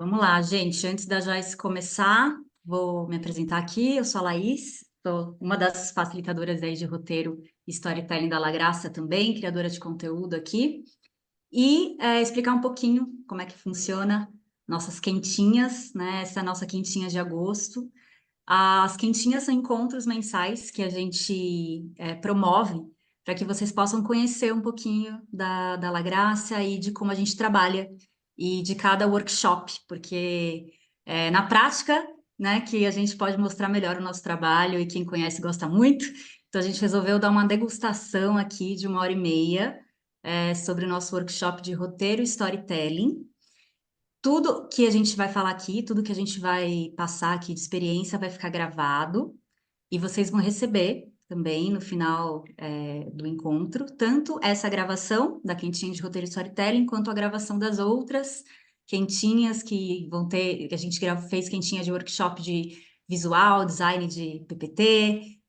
Vamos lá, gente. Antes da Joyce começar, vou me apresentar aqui. Eu sou a Laís, sou uma das facilitadoras aí de roteiro e storytelling da La Graça também, criadora de conteúdo aqui. E explicar um pouquinho como é que funciona nossas quentinhas, né? Essa é a nossa quentinha de agosto. As quentinhas são encontros mensais que a gente promove para que vocês possam conhecer um pouquinho da La Graça e de como a gente trabalha e de cada workshop, porque na prática, né, que a gente pode mostrar melhor o nosso trabalho e quem conhece gosta muito. Então a gente resolveu dar uma degustação aqui de 1h30 sobre o nosso workshop de roteiro e storytelling. Tudo que a gente vai falar aqui, tudo que a gente vai passar aqui de experiência vai ficar gravado e vocês vão receber também no final do encontro, tanto essa gravação da quentinha de roteiro e storytelling, quanto a gravação das outras quentinhas que vão ter, que a gente fez quentinha de workshop de visual, design de PPT,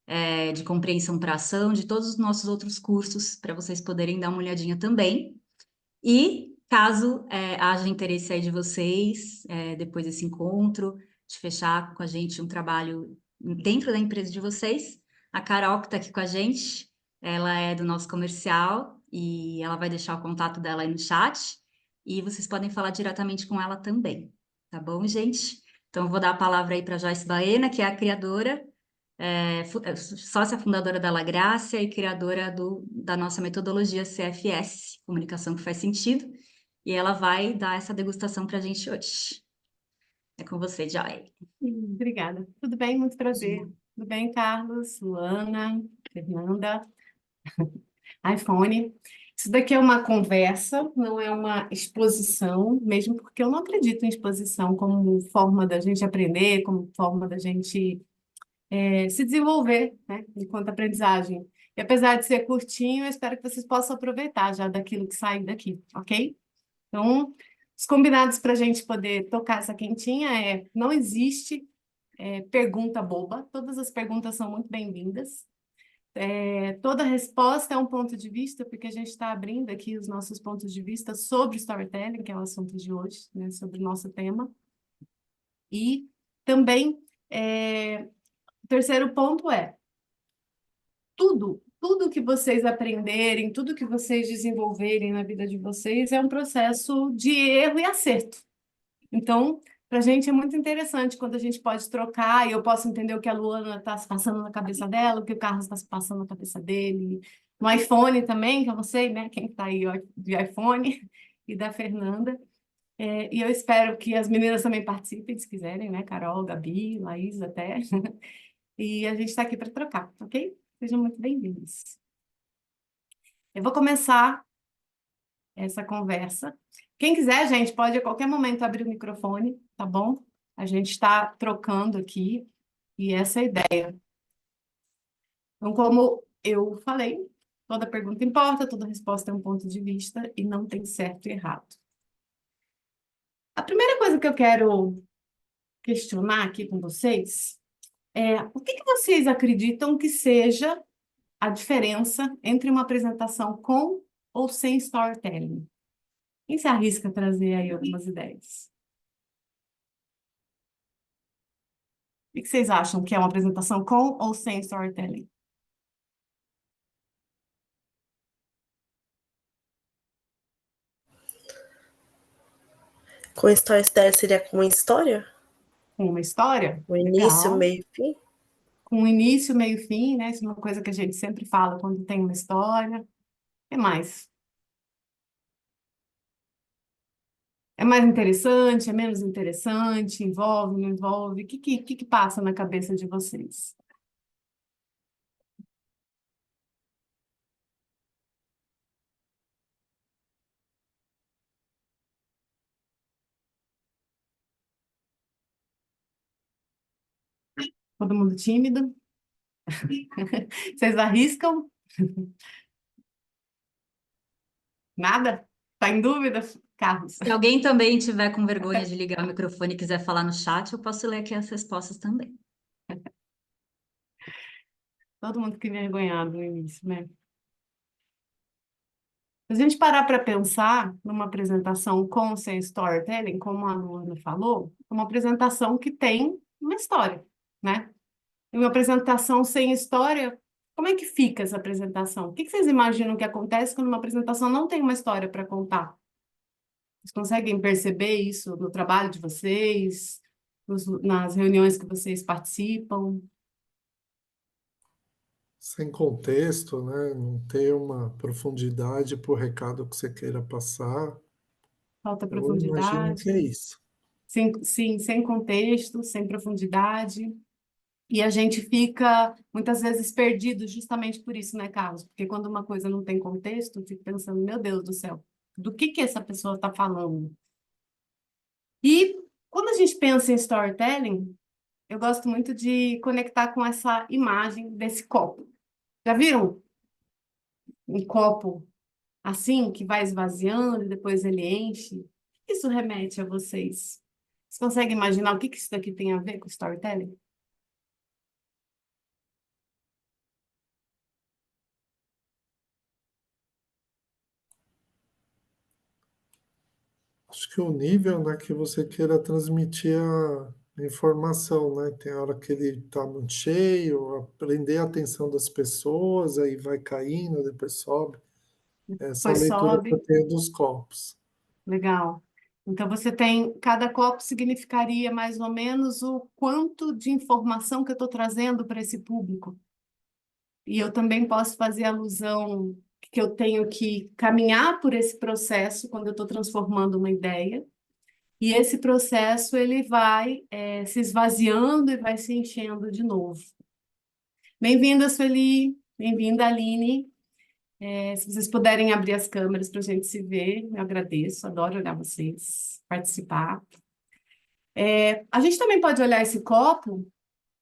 de compreensão para ação, de todos os nossos outros cursos, para vocês poderem dar uma olhadinha também. E caso haja interesse aí de vocês, depois desse encontro, de fechar com a gente um trabalho dentro da empresa de vocês, a Carol, que está aqui com a gente, ela é do nosso comercial e ela vai deixar o contato dela aí no chat e vocês podem falar diretamente com ela também, tá bom, gente? Então, eu vou dar a palavra aí para Joyce Baena, que é a criadora, sócia fundadora da La Graça e criadora da nossa metodologia CFS, Comunicação que Faz Sentido, e ela vai dar essa degustação para a gente hoje. É com você, Joy. Obrigada. Tudo bem? Muito prazer. Tudo bem, Carlos, Luana, Fernanda, iPhone. Isso daqui é uma conversa, não é uma exposição, mesmo porque eu não acredito em exposição como forma da gente aprender, como forma da gente se desenvolver, né, enquanto aprendizagem. E apesar de ser curtinho, eu espero que vocês possam aproveitar já daquilo que sai daqui, ok? Então, os combinados para a gente poder tocar essa quentinha não existe pergunta boba, todas as perguntas são muito bem-vindas. Toda resposta é um ponto de vista, porque a gente está abrindo aqui os nossos pontos de vista sobre storytelling, que é o assunto de hoje, né, sobre o nosso tema. E também, o terceiro ponto tudo que vocês aprenderem, tudo que vocês desenvolverem na vida de vocês é um processo de erro e acerto. Então, para a gente é muito interessante quando a gente pode trocar e eu posso entender o que a Luana está se passando na cabeça dela, o que o Carlos está se passando na cabeça dele. No iPhone também, que eu não sei, né, quem está aí ó, de iPhone, e da Fernanda. E eu espero que as meninas também participem, se quiserem, né, Carol, Gabi, Laís até. E a gente está aqui para trocar, ok? Sejam muito bem-vindos. Eu vou começar essa conversa. Quem quiser, gente, pode a qualquer momento abrir o microfone, tá bom? A gente está trocando aqui e essa é a ideia. Então, como eu falei, toda pergunta importa, toda resposta é um ponto de vista e não tem certo e errado. A primeira coisa que eu quero questionar aqui com vocês é o que vocês acreditam que seja a diferença entre uma apresentação com ou sem storytelling? Quem se arrisca a trazer aí algumas ideias? O que vocês acham que é uma apresentação com ou sem storytelling? Com storytelling seria com uma história? Com uma história? O início, Legal. meio e fim? Com início, meio e fim, né? Isso é uma coisa que a gente sempre fala quando tem uma história. O que mais? É mais interessante, é menos interessante, envolve, não envolve? O que passa na cabeça de vocês? Todo mundo tímido? Vocês arriscam? Nada? Tá em dúvida, Carlos? Se alguém também tiver com vergonha de ligar o microfone e quiser falar no chat, eu posso ler aqui as respostas também. Todo mundo fica envergonhado no início, né? Se a gente parar para pensar numa apresentação com ou sem storytelling, como a Luana falou, é uma apresentação que tem uma história, né? E uma apresentação sem história, como é que fica essa apresentação? O que vocês imaginam que acontece quando uma apresentação não tem uma história para contar? Vocês conseguem perceber isso no trabalho de vocês, nas reuniões que vocês participam? Sem contexto, né? Não ter uma profundidade para o recado que você queira passar. Falta Eu imagino que profundidade? é isso. Sim, sem contexto, sem profundidade. E a gente fica muitas vezes perdido justamente por isso, né, Carlos? Porque quando uma coisa não tem contexto, eu fico pensando, meu Deus do céu, do que essa pessoa está falando? E quando a gente pensa em storytelling, eu gosto muito de conectar com essa imagem desse copo. Já viram um copo assim, que vai esvaziando e depois ele enche? O que isso remete a vocês? Vocês conseguem imaginar o que isso daqui tem a ver com storytelling? Acho que o nível, né, que você queira transmitir a informação, né? Tem hora que ele está muito cheio, prender a atenção das pessoas, aí vai caindo, depois sobe. Essa é a Depois leitura que eu sobe. tenho dos copos. Legal. Então você tem, cada copo significaria mais ou menos o quanto de informação que eu estou trazendo para esse público. E eu também posso fazer alusão que eu tenho que caminhar por esse processo quando eu estou transformando uma ideia. E esse processo ele vai se esvaziando e vai se enchendo de novo. Bem-vinda, Sueli. Bem-vinda, Aline. Se vocês puderem abrir as câmeras para a gente se ver, eu agradeço. Adoro olhar vocês, participar. A gente também pode olhar esse copo,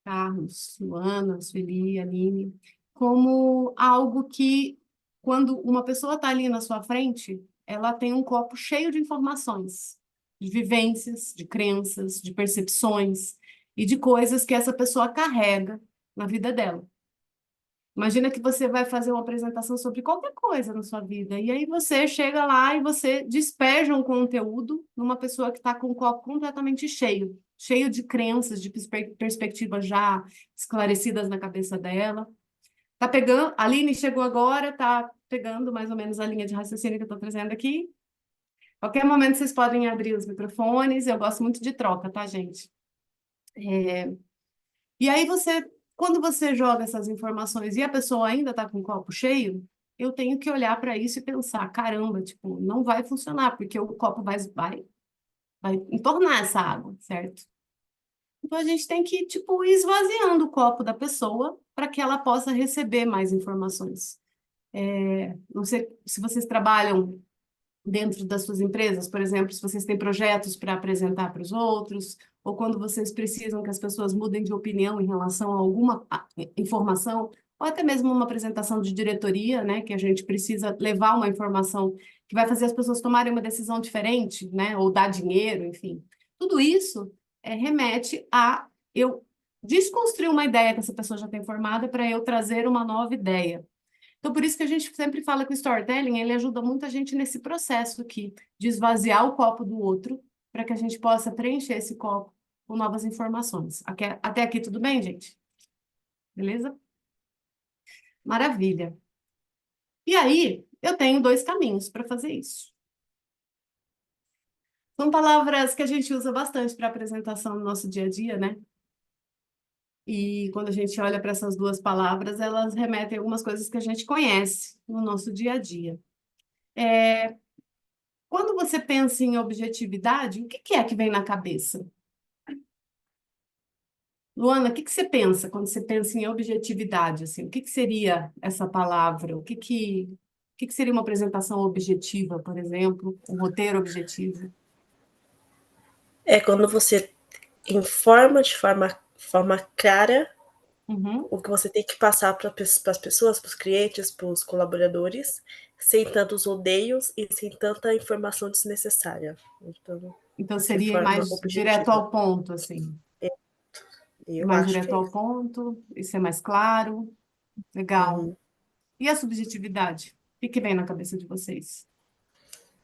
Carlos, Luana, Sueli, Aline, como algo que, quando uma pessoa está ali na sua frente, ela tem um copo cheio de informações, de vivências, de crenças, de percepções e de coisas que essa pessoa carrega na vida dela. Imagina que você vai fazer uma apresentação sobre qualquer coisa na sua vida, e aí você chega lá e você despeja um conteúdo numa pessoa que está com o copo completamente cheio, cheio de crenças, de perspectivas já esclarecidas na cabeça dela. Tá pegando, a Aline chegou agora, tá pegando mais ou menos a linha de raciocínio que eu estou trazendo aqui. Qualquer momento vocês podem abrir os microfones, eu gosto muito de troca, tá, gente? E aí quando você joga essas informações e a pessoa ainda está com o copo cheio, eu tenho que olhar para isso e pensar, caramba, tipo, não vai funcionar, porque o copo vai entornar essa água, certo? Então a gente tem que, tipo, ir esvaziando o copo da pessoa para que ela possa receber mais informações. Não sei se vocês trabalham dentro das suas empresas, por exemplo, se vocês têm projetos para apresentar para os outros, ou quando vocês precisam que as pessoas mudem de opinião em relação a alguma informação, ou até mesmo uma apresentação de diretoria, né, que a gente precisa levar uma informação que vai fazer as pessoas tomarem uma decisão diferente, né, ou dar dinheiro, enfim. Tudo isso remete a eu desconstruir uma ideia que essa pessoa já tem formada para eu trazer uma nova ideia. Então, por isso que a gente sempre fala que o storytelling, ele ajuda muita gente nesse processo aqui, de esvaziar o copo do outro, para que a gente possa preencher esse copo com novas informações. Até aqui tudo bem, gente? Beleza? Maravilha. E aí, eu tenho dois caminhos para fazer isso. São palavras que a gente usa bastante para apresentação no nosso dia a dia, né? E quando a gente olha para essas duas palavras, elas remetem a algumas coisas que a gente conhece no nosso dia a dia. Quando você pensa em objetividade, o que é que vem na cabeça? Luana, o que você pensa quando você pensa em objetividade? Assim, o que seria essa palavra? O que seria uma apresentação objetiva, por exemplo? Um roteiro objetivo? É quando você informa de forma clara Uhum. o que você tem que passar para as pessoas, para os clientes, para os colaboradores, sem tantos rodeios e sem tanta informação desnecessária. Então, Então, de seria forma mais direto objetiva. ao ponto, assim. Eu Mais acho que direto é ao isso. ponto, isso é mais claro. Legal. Uhum. E a subjetividade? que vem na cabeça de vocês?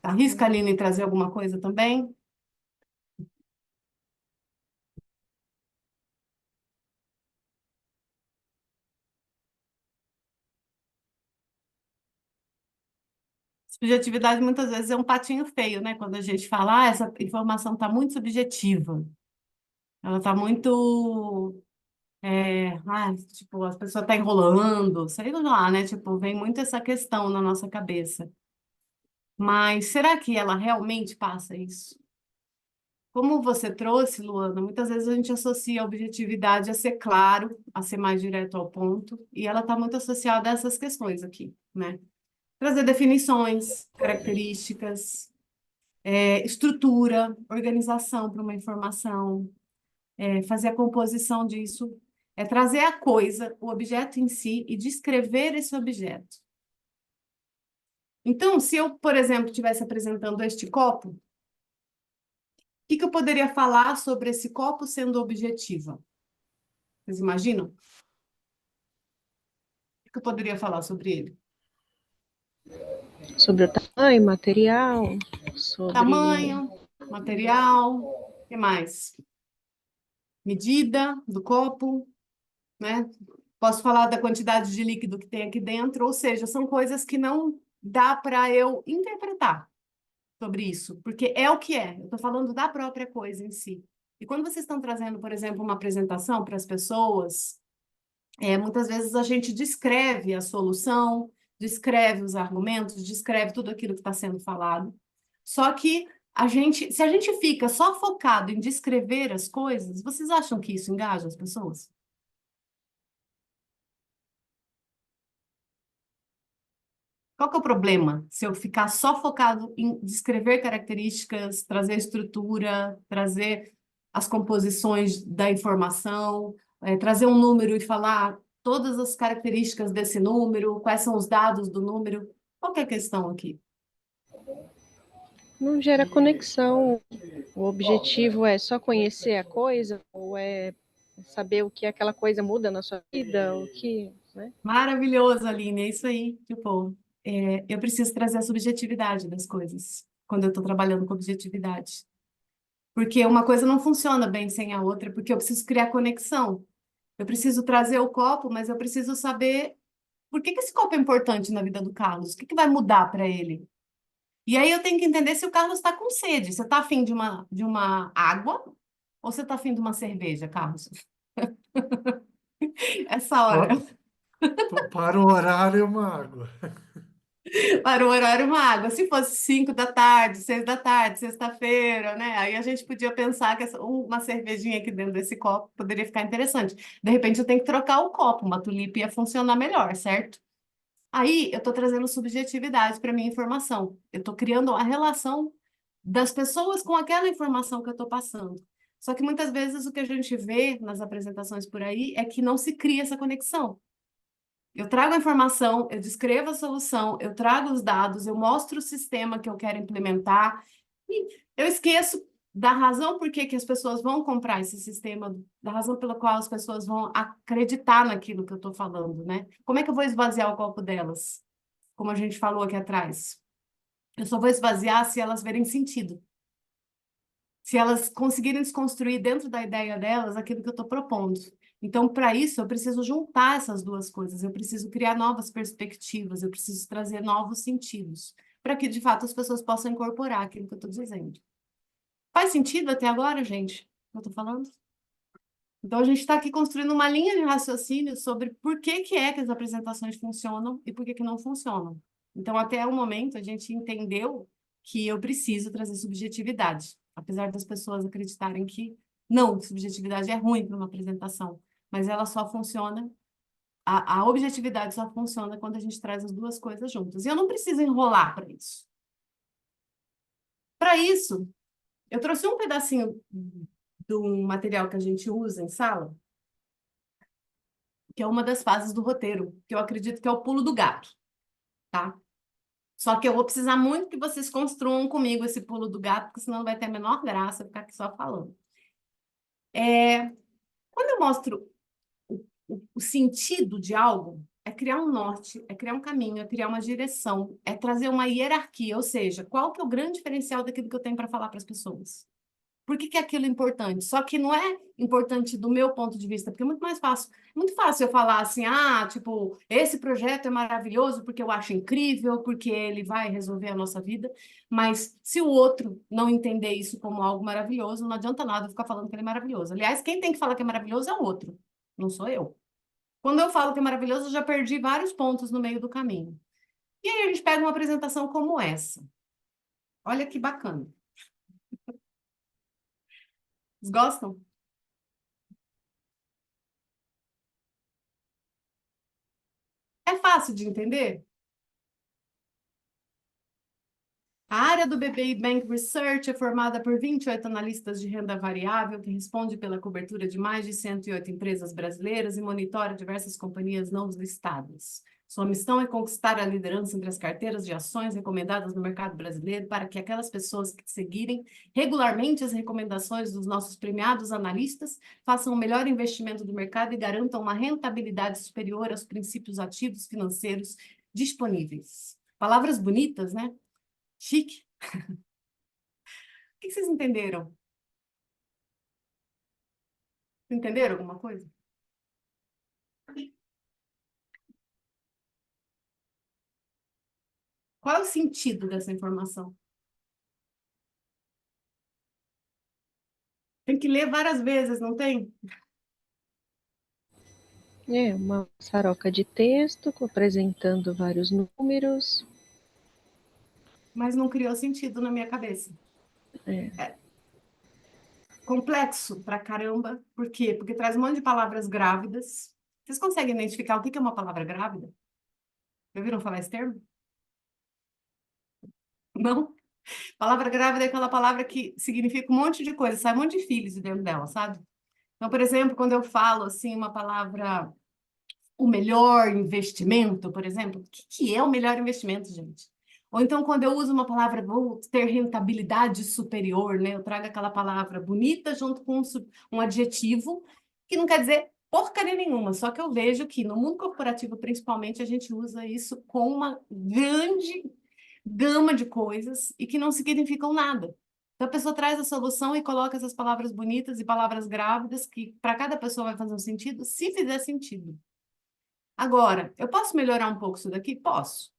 Arrisca, Aline, trazer alguma coisa também? Subjetividade muitas vezes é um patinho feio, né? Quando a gente fala, essa informação está muito subjetiva. Ela está muito tipo, a pessoa está enrolando, sei lá, né? Tipo, vem muito essa questão na nossa cabeça. Mas será que ela realmente passa isso? Como você trouxe, Luana, muitas vezes a gente associa a objetividade a ser claro, a ser mais direto ao ponto, e ela está muito associada a essas questões aqui, né? Trazer definições, características, estrutura, organização para uma informação, fazer a composição disso, trazer a coisa, o objeto em si, e descrever esse objeto. Então, se eu, por exemplo, estivesse apresentando este copo, o que eu poderia falar sobre esse copo sendo objetiva? Vocês imaginam? O que eu poderia falar sobre ele? Sobre o tamanho, material, sobre... Tamanho, material, o que mais? Medida do copo, né? Posso falar da quantidade de líquido que tem aqui dentro, ou seja, são coisas que não dá para eu interpretar sobre isso, porque é o que é. Eu estou falando da própria coisa em si. E quando vocês estão trazendo, por exemplo, uma apresentação para as pessoas, muitas vezes a gente descreve a solução, descreve os argumentos, descreve tudo aquilo que está sendo falado. Só que se a gente fica só focado em descrever as coisas, vocês acham que isso engaja as pessoas? Qual que é o problema se eu ficar só focado em descrever características, trazer estrutura, trazer as composições da informação, trazer um número e falar todas as características desse número, quais são os dados do número? Qual que é a questão aqui? Não gera conexão. O objetivo é só conhecer a coisa ou é saber o que aquela coisa muda na sua vida, o que, né? Maravilhoso, Aline, é isso aí. Tipo, eu preciso trazer a subjetividade das coisas quando eu estou trabalhando com objetividade. Porque uma coisa não funciona bem sem a outra, porque eu preciso criar conexão. Eu preciso trazer o copo, mas eu preciso saber por que esse copo é importante na vida do Carlos, o que vai mudar para ele. E aí eu tenho que entender se o Carlos está com sede. Você está afim de uma água ou você está afim de uma cerveja, Carlos? Essa hora. Para o horário, é uma água. Para o horário, uma água. Se fosse 5 da tarde, 6 da tarde, sexta-feira, né? Aí a gente podia pensar que uma cervejinha aqui dentro desse copo poderia ficar interessante. De repente eu tenho que trocar o copo, uma tulipa ia funcionar melhor, certo? Aí eu estou trazendo subjetividade para minha informação. Eu estou criando a relação das pessoas com aquela informação que eu estou passando. Só que muitas vezes o que a gente vê nas apresentações por aí é que não se cria essa conexão. Eu trago a informação, eu descrevo a solução, eu trago os dados, eu mostro o sistema que eu quero implementar e eu esqueço da razão por que as pessoas vão comprar esse sistema, da razão pela qual as pessoas vão acreditar naquilo que eu estou falando, né? Como é que eu vou esvaziar o copo delas? Como a gente falou aqui atrás. Eu só vou esvaziar se elas verem sentido. Se elas conseguirem desconstruir dentro da ideia delas aquilo que eu estou propondo. Então, para isso, eu preciso juntar essas duas coisas, eu preciso criar novas perspectivas, eu preciso trazer novos sentidos, para que, de fato, as pessoas possam incorporar aquilo que eu estou dizendo. Faz sentido até agora, gente, o que eu estou falando? Então, a gente está aqui construindo uma linha de raciocínio sobre por que é que as apresentações funcionam e por que não funcionam. Então, até o momento, a gente entendeu que eu preciso trazer subjetividade, apesar das pessoas acreditarem que não, subjetividade é ruim para uma apresentação, mas ela só funciona, a objetividade só funciona quando a gente traz as duas coisas juntas. E eu não preciso enrolar para isso. Para isso, eu trouxe um pedacinho do material que a gente usa em sala, que é uma das fases do roteiro, que eu acredito que é o pulo do gato, tá? Só que eu vou precisar muito que vocês construam comigo esse pulo do gato, porque senão não vai ter a menor graça eu ficar aqui só falando. Quando eu mostro o sentido de algo, é criar um norte, é criar um caminho, é criar uma direção, é trazer uma hierarquia, ou seja, qual que é o grande diferencial daquilo que eu tenho para falar para as pessoas? Por que que aquilo é importante? Só que não é importante do meu ponto de vista, porque é muito fácil eu falar assim, tipo, esse projeto é maravilhoso porque eu acho incrível, porque ele vai resolver a nossa vida, mas se o outro não entender isso como algo maravilhoso, não adianta nada eu ficar falando que ele é maravilhoso. Aliás, quem tem que falar que é maravilhoso é o outro, não sou eu. Quando eu falo que é maravilhoso, eu já perdi vários pontos no meio do caminho. E aí a gente pega uma apresentação como essa. Olha que bacana. Vocês gostam? É fácil de entender? A área do BBI Bank Research é formada por 28 analistas de renda variável, que responde pela cobertura de mais de 108 empresas brasileiras e monitora diversas companhias não listadas. Sua missão é conquistar a liderança entre as carteiras de ações recomendadas no mercado brasileiro para que aquelas pessoas que seguirem regularmente as recomendações dos nossos premiados analistas façam o melhor investimento do mercado e garantam uma rentabilidade superior aos princípios ativos financeiros disponíveis. Palavras bonitas, né? Chique. O que vocês entenderam? Entenderam alguma coisa? Qual é o sentido dessa informação? Tem que ler várias vezes, não tem? É uma saroca de texto apresentando vários números. Mas não criou sentido na minha cabeça. É complexo pra caramba. Por quê? Porque traz um monte de palavras grávidas. Vocês conseguem identificar o que é uma palavra grávida? Já ouviram falar esse termo? Não? Palavra grávida é aquela palavra que significa um monte de coisa, sai um monte de filhos de dentro dela, sabe? Então, por exemplo, quando eu falo assim uma palavra, o melhor investimento, por exemplo, o que é o melhor investimento, gente? Ou então, quando eu uso uma palavra, vou ter rentabilidade superior, né? Eu trago aquela palavra bonita junto com um adjetivo, que não quer dizer porcaria nenhuma, só que eu vejo que no mundo corporativo, principalmente, a gente usa isso com uma grande gama de coisas e que não significam nada. Então, a pessoa traz a solução e coloca essas palavras bonitas e palavras grávidas, que para cada pessoa vai fazer um sentido, se fizer sentido. Agora, eu posso melhorar um pouco isso daqui? Posso.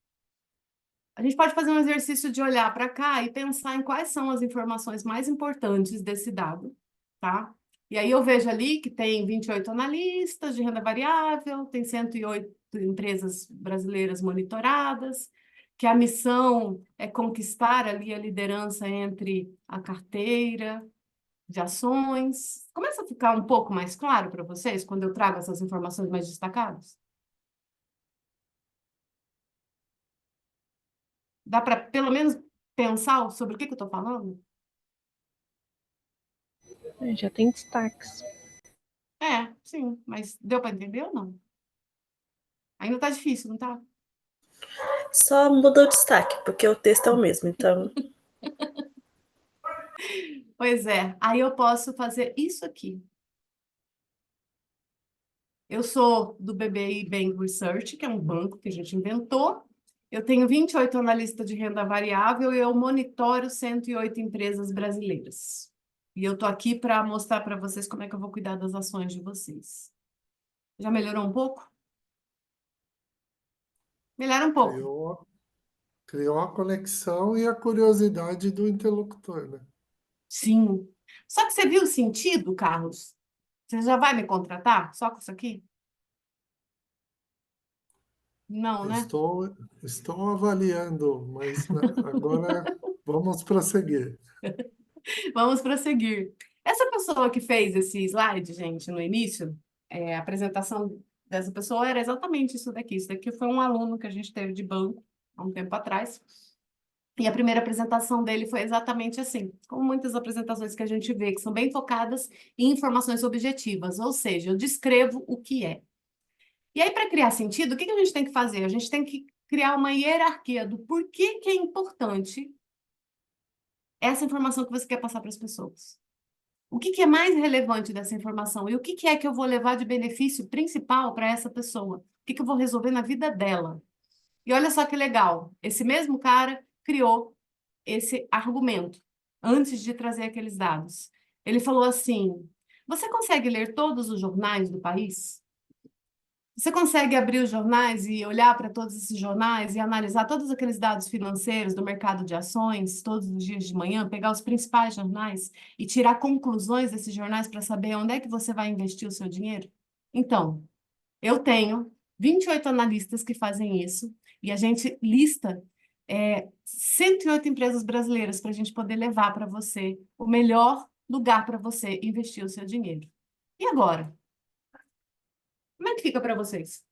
A gente pode fazer um exercício de olhar para cá e pensar em quais são as informações mais importantes desse dado, tá? E aí eu vejo ali que tem 28 analistas de renda variável, tem 108 empresas brasileiras monitoradas, que a missão é conquistar ali a liderança entre a carteira de ações. Começa a ficar um pouco mais claro para vocês quando eu trago essas informações mais destacadas? Dá para, pelo menos, pensar sobre o que eu estou falando? Já tem destaques. É, sim, mas deu para entender ou não? Ainda tá difícil, não tá? Só muda o destaque, porque o texto é o mesmo, então. Pois é, aí eu posso fazer isso aqui. Eu sou do BBI Bank Research, que é um banco que a gente inventou. Eu tenho 28 analistas de renda variável e eu monitoro 108 empresas brasileiras. E eu tô aqui para mostrar para vocês como é que eu vou cuidar das ações de vocês. Já melhorou um pouco? Melhora um pouco. Criou a conexão e a curiosidade do interlocutor, né? Sim. Só que você viu o sentido, Carlos? Você já vai me contratar só com isso aqui? Não, né? Estou avaliando, mas né, agora vamos prosseguir. Vamos prosseguir. Essa pessoa que fez esse slide, gente, no início, a apresentação dessa pessoa era exatamente isso daqui. Isso daqui foi um aluno que a gente teve de banco há um tempo atrás. E a primeira apresentação dele foi exatamente assim, como muitas apresentações que a gente vê, que são bem focadas em informações objetivas, ou seja, eu descrevo o que é. E aí, para criar sentido, o que a gente tem que fazer? A gente tem que criar uma hierarquia do porquê que é importante essa informação que você quer passar para as pessoas. O que é mais relevante dessa informação? E o que é que eu vou levar de benefício principal para essa pessoa? O que eu vou resolver na vida dela? E olha só que legal, esse mesmo cara criou esse argumento antes de trazer aqueles dados. Ele falou assim: você consegue ler todos os jornais do país? Você consegue abrir os jornais e olhar para todos esses jornais e analisar todos aqueles dados financeiros do mercado de ações todos os dias de manhã, pegar os principais jornais e tirar conclusões desses jornais para saber onde é que você vai investir o seu dinheiro? Então, eu tenho 28 analistas que fazem isso e a gente lista 108 empresas brasileiras para a gente poder levar para você o melhor lugar para você investir o seu dinheiro. E agora? Como é que fica para vocês?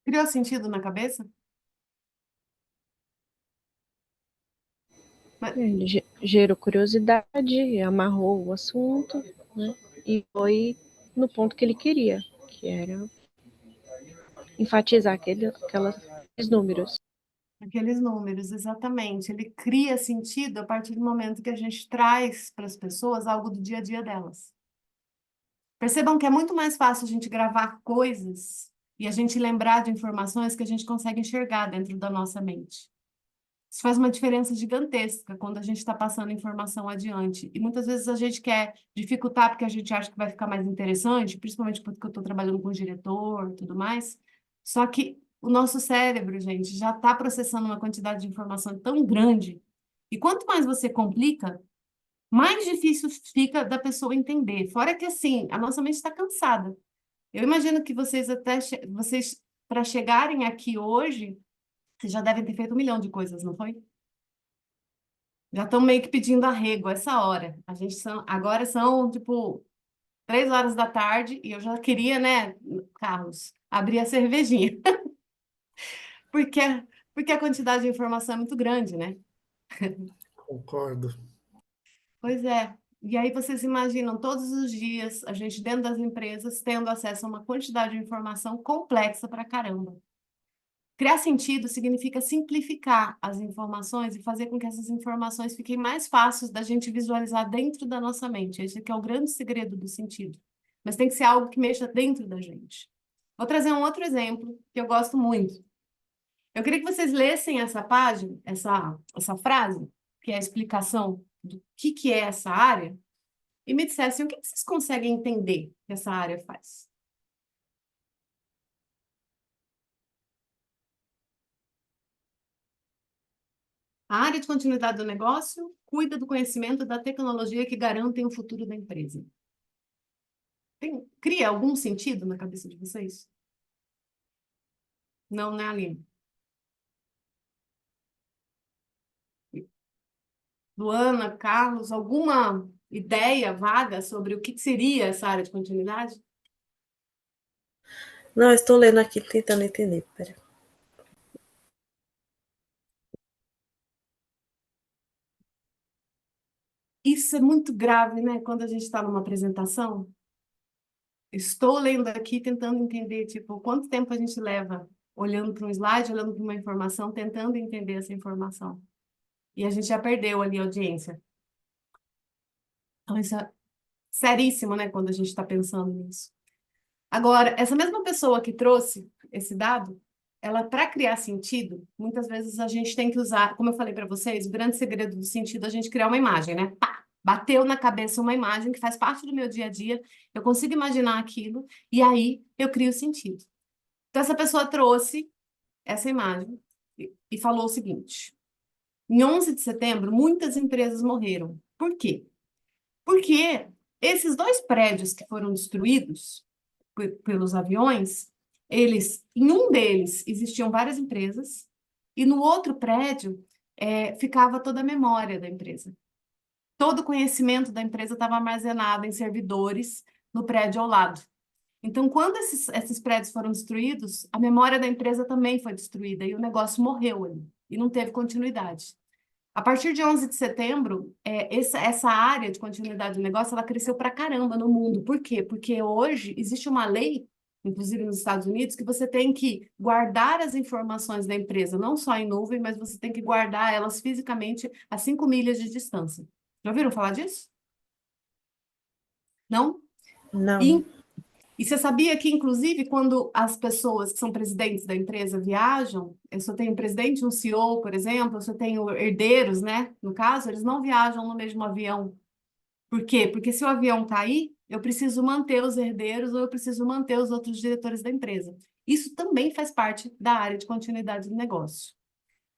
Criou sentido na cabeça? Ele gerou curiosidade, amarrou o assunto, né? E foi no ponto que ele queria, que era enfatizar aqueles números. Aqueles números, exatamente. Ele cria sentido a partir do momento que a gente traz para as pessoas algo do dia a dia delas. Percebam que é muito mais fácil a gente gravar coisas e a gente lembrar de informações que a gente consegue enxergar dentro da nossa mente. Isso faz uma diferença gigantesca quando a gente está passando informação adiante. E muitas vezes a gente quer dificultar porque a gente acha que vai ficar mais interessante, principalmente porque eu estou trabalhando com o diretor e tudo mais. Só que o nosso cérebro, gente, já está processando uma quantidade de informação tão grande. E quanto mais você complica, mais difícil fica da pessoa entender. Fora que, assim, a nossa mente está cansada. Eu imagino que vocês para chegarem aqui hoje, vocês já devem ter feito 1 milhão de coisas, não foi? Já estão meio que pedindo arrego essa hora. Agora são, tipo, 3 horas da tarde e eu já queria, né, Carlos, abrir a cervejinha. Porque, porque a quantidade de informação é muito grande, né? Concordo. Pois é. E aí vocês imaginam todos os dias a gente dentro das empresas tendo acesso a uma quantidade de informação complexa pra caramba. Criar sentido significa simplificar as informações e fazer com que essas informações fiquem mais fáceis da gente visualizar dentro da nossa mente. Esse aqui é o grande segredo do sentido. Mas tem que ser algo que mexa dentro da gente. Vou trazer um outro exemplo que eu gosto muito. Eu queria que vocês lessem essa página, essa frase, que é a explicação do que é essa área, e me dissessem o que vocês conseguem entender que essa área faz. A área de continuidade do negócio cuida do conhecimento da tecnologia que garantem o futuro da empresa. Cria algum sentido na cabeça de vocês? Não, né, Aline? Luana, Carlos, alguma ideia vaga sobre o que seria essa área de continuidade? Não, eu estou lendo aqui, tentando entender. Pera. Isso é muito grave, né? Quando a gente está numa apresentação. Estou lendo aqui, tentando entender, tipo, quanto tempo a gente leva olhando para um slide, olhando para uma informação, tentando entender essa informação. E a gente já perdeu ali a audiência. Então, isso é seríssimo, né? Quando a gente está pensando nisso. Agora, essa mesma pessoa que trouxe esse dado, ela, para criar sentido, muitas vezes a gente tem que usar, como eu falei para vocês, o grande segredo do sentido é a gente criar uma imagem, né? Pá! Bateu na cabeça uma imagem que faz parte do meu dia a dia, eu consigo imaginar aquilo, e aí eu crio sentido. Então, essa pessoa trouxe essa imagem e falou o seguinte: em 11 de setembro, muitas empresas morreram. Por quê? Porque esses 2 prédios que foram destruídos pelos aviões, em um deles existiam várias empresas, e no outro prédio ficava toda a memória da empresa. Todo o conhecimento da empresa estava armazenado em servidores no prédio ao lado. Então, quando esses prédios foram destruídos, a memória da empresa também foi destruída e o negócio morreu ali, e não teve continuidade. A partir de 11 de setembro, essa área de continuidade do negócio, ela cresceu pra caramba no mundo. Por quê? Porque hoje existe uma lei inclusive nos Estados Unidos, que você tem que guardar as informações da empresa, não só em nuvem, mas você tem que guardar elas fisicamente a 5 milhas de distância. Já ouviram falar disso? Não? Não. E você sabia que, inclusive, quando as pessoas que são presidentes da empresa viajam, eu só tenho um presidente, um CEO, por exemplo, eu só tenho herdeiros, né? No caso, eles não viajam no mesmo avião. Por quê? Porque se o avião cair, eu preciso manter os herdeiros ou eu preciso manter os outros diretores da empresa. Isso também faz parte da área de continuidade do negócio.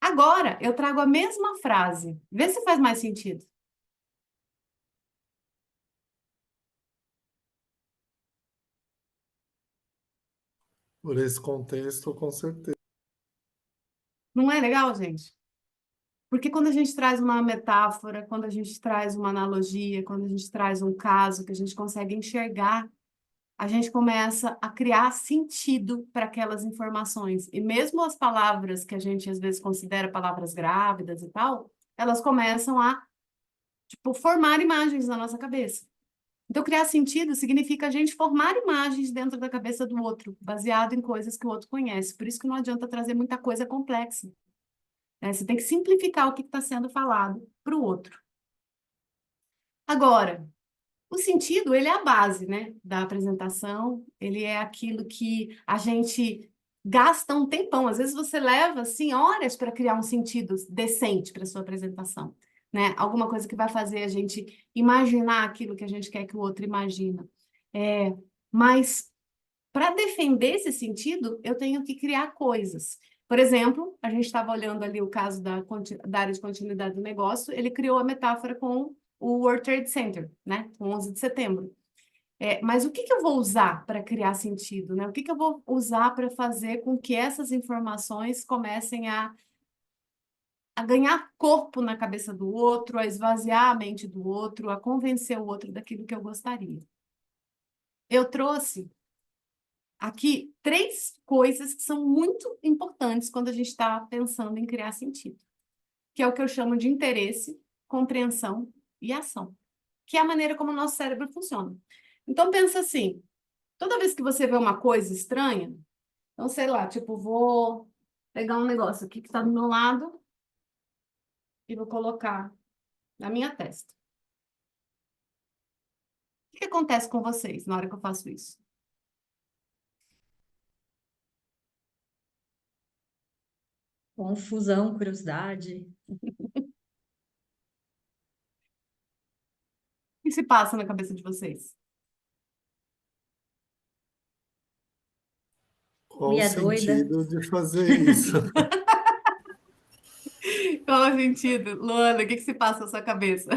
Agora, eu trago a mesma frase. Vê se faz mais sentido. Por esse contexto, com certeza. Não é legal, gente? Porque quando a gente traz uma metáfora, quando a gente traz uma analogia, quando a gente traz um caso que a gente consegue enxergar, a gente começa a criar sentido para aquelas informações. E mesmo as palavras que a gente às vezes considera palavras grávidas e tal, elas começam a, tipo, formar imagens na nossa cabeça. Então, criar sentido significa a gente formar imagens dentro da cabeça do outro, baseado em coisas que o outro conhece. Por isso que não adianta trazer muita coisa complexa, né? Você tem que simplificar o que está sendo falado para o outro. Agora, o sentido, ele é a base, né, da apresentação, ele é aquilo que a gente gasta um tempão. Às vezes você leva, assim, horas para criar um sentido decente para sua apresentação, né? Alguma coisa que vai fazer a gente imaginar aquilo que a gente quer que o outro imagina. Mas, para defender esse sentido, eu tenho que criar coisas. Por exemplo, a gente estava olhando ali o caso da área de continuidade do negócio, ele criou a metáfora com o World Trade Center, né? Com 11 de setembro. Mas o que eu vou usar para criar sentido, né? O que eu vou usar para fazer com que essas informações comecem a ganhar corpo na cabeça do outro, a esvaziar a mente do outro, a convencer o outro daquilo que eu gostaria? Eu trouxe aqui 3 coisas que são muito importantes quando a gente está pensando em criar sentido, que é o que eu chamo de interesse, compreensão e ação, que é a maneira como o nosso cérebro funciona. Então, pensa assim, toda vez que você vê uma coisa estranha, então, sei lá, tipo, vou pegar um negócio aqui que está do meu lado e vou colocar na minha testa. O que acontece com vocês na hora que eu faço isso? Confusão, curiosidade. O que se passa na cabeça de vocês? Qual o Mulher doida. sentido de fazer isso? Qual é o sentido? Luana, o que se passa na sua cabeça?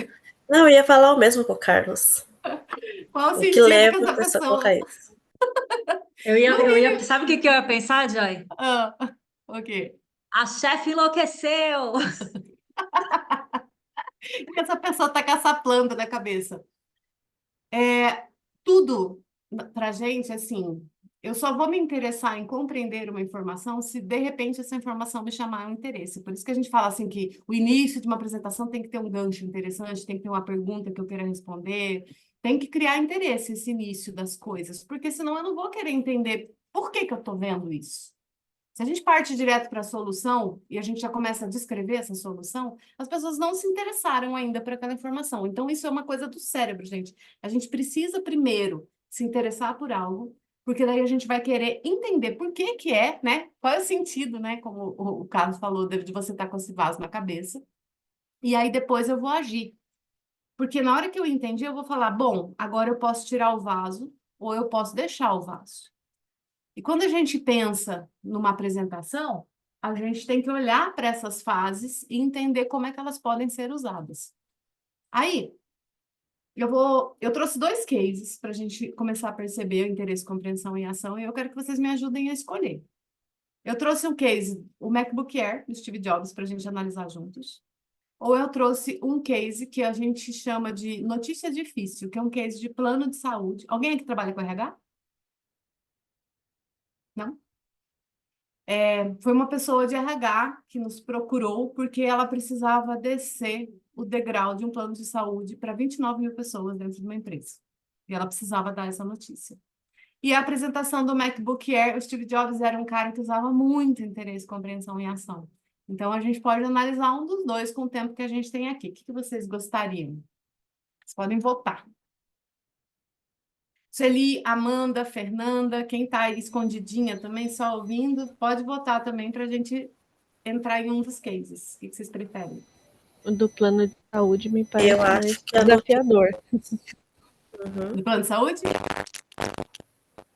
Não, eu ia falar o mesmo com o Carlos. Qual o O que sentido que leva essa a pessoa a pessoa... colocar isso? Sabe o que eu ia pensar, Joy? Ah, o quê? A chefe enlouqueceu! Que essa pessoa tá com essa planta na cabeça. Tudo pra gente, assim, eu só vou me interessar em compreender uma informação se de repente essa informação me chamar um interesse. Por isso que a gente fala assim que o início de uma apresentação tem que ter um gancho interessante, tem que ter uma pergunta que eu queira responder, tem que criar interesse esse início das coisas, porque senão eu não vou querer entender por que eu estou vendo isso. Se a gente parte direto para a solução e a gente já começa a descrever essa solução, as pessoas não se interessaram ainda por aquela informação. Então, isso é uma coisa do cérebro, gente. A gente precisa primeiro se interessar por algo, porque daí a gente vai querer entender por que que é, né? Qual é o sentido, né? Como o Carlos falou, de você estar com esse vaso na cabeça. E aí depois eu vou agir. Porque na hora que eu entendi, eu vou falar, bom, agora eu posso tirar o vaso ou eu posso deixar o vaso. E quando a gente pensa numa apresentação, a gente tem que olhar para essas fases e entender como é que elas podem ser usadas. Aí, eu trouxe 2 cases para a gente começar a perceber o interesse, compreensão e ação, e eu quero que vocês me ajudem a escolher. Eu trouxe um case, o MacBook Air, do Steve Jobs, para a gente analisar juntos. Ou eu trouxe um case que a gente chama de notícia difícil, que é um case de plano de saúde. Alguém aqui trabalha com RH? Não? Foi uma pessoa de RH que nos procurou porque ela precisava descer o degrau de um plano de saúde para 29 mil pessoas dentro de uma empresa. E ela precisava dar essa notícia. E a apresentação do MacBook Air, o Steve Jobs era um cara que usava muito interesse, compreensão e ação. Então, a gente pode analisar um dos dois com o tempo que a gente tem aqui. O que vocês gostariam? Vocês podem votar. Sueli, Amanda, Fernanda, quem está aí escondidinha também, só ouvindo, pode votar também para a gente entrar em um dos cases. O que vocês preferem? O do plano de saúde me parece Eu mais acho que a desafiador. Do plano de saúde?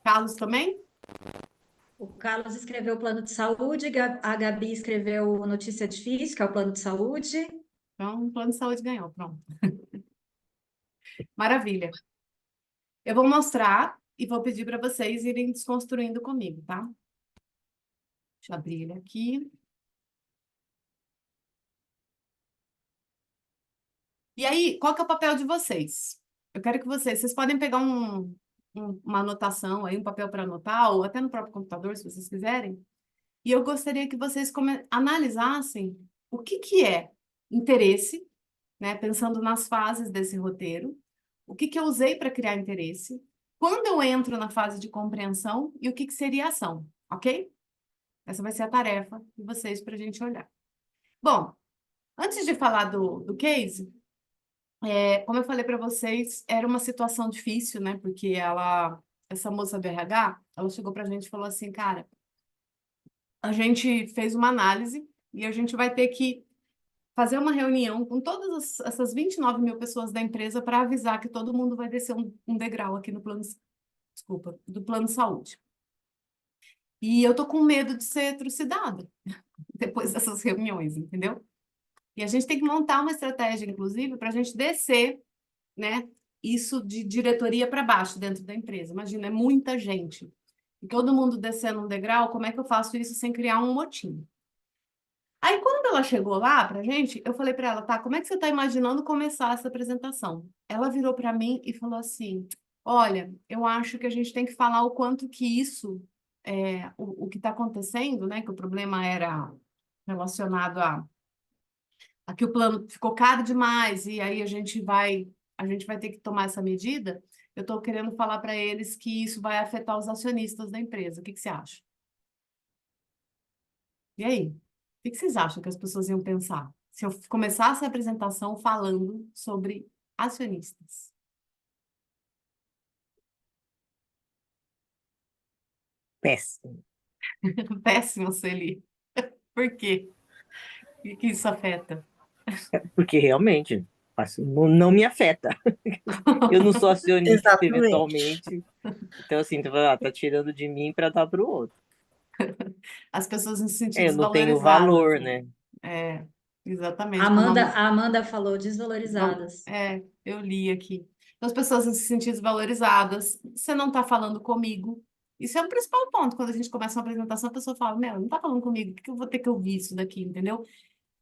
Carlos também? O Carlos escreveu o plano de saúde, a Gabi escreveu notícia difícil, que é o plano de saúde. Então, o plano de saúde ganhou, pronto. Maravilha. Eu vou mostrar e vou pedir para vocês irem desconstruindo comigo, tá? Deixa eu abrir ele aqui. E aí, qual que é o papel de vocês? Eu quero que vocês podem pegar uma anotação aí, um papel para anotar, ou até no próprio computador, se vocês quiserem. E eu gostaria que vocês analisassem o que é interesse, né? Pensando nas fases desse roteiro, o que eu usei para criar interesse, quando eu entro na fase de compreensão e o que seria ação, ok? Essa vai ser a tarefa de vocês para a gente olhar. Bom, antes de falar do case, como eu falei para vocês, era uma situação difícil, né? Porque essa moça do RH, ela chegou para a gente e falou assim, cara, a gente fez uma análise e a gente vai ter que fazer uma reunião com todas essas 29 mil pessoas da empresa para avisar que todo mundo vai descer um degrau aqui no plano, desculpa, do plano de saúde. E eu tô com medo de ser trucidada depois dessas reuniões, entendeu? E a gente tem que montar uma estratégia, inclusive, para a gente descer, né, isso de diretoria para baixo dentro da empresa. Imagina, é muita gente. E todo mundo descendo um degrau, como é que eu faço isso sem criar um motim? Aí, quando ela chegou lá pra gente, eu falei para ela, tá, como é que você está imaginando começar essa apresentação? Ela virou para mim e falou assim, olha, eu acho que a gente tem que falar o quanto que isso, o que está acontecendo, né, que o problema era relacionado a que o plano ficou caro demais e aí a gente vai ter que tomar essa medida. Eu estou querendo falar para eles que isso vai afetar os acionistas da empresa. O que você acha? E aí? O que vocês acham que as pessoas iam pensar se eu começasse a apresentação falando sobre acionistas? Péssimo, Péssimo, Sueli. Por quê? O que isso afeta? porque realmente não me afeta. Eu não sou acionista Exatamente. eventualmente, então assim, tá tirando de mim para dar para o outro. As pessoas se sentindo Eu não tenho desvalorizadas, valor, né? né? Exatamente. A Amanda falou desvalorizadas. Eu li aqui. Então, as pessoas se sentindo desvalorizadas. Você não está falando comigo. Isso é o principal ponto. Quando a gente começa uma apresentação, a pessoa fala, meu, não está falando comigo, por que eu vou ter que ouvir isso daqui, entendeu?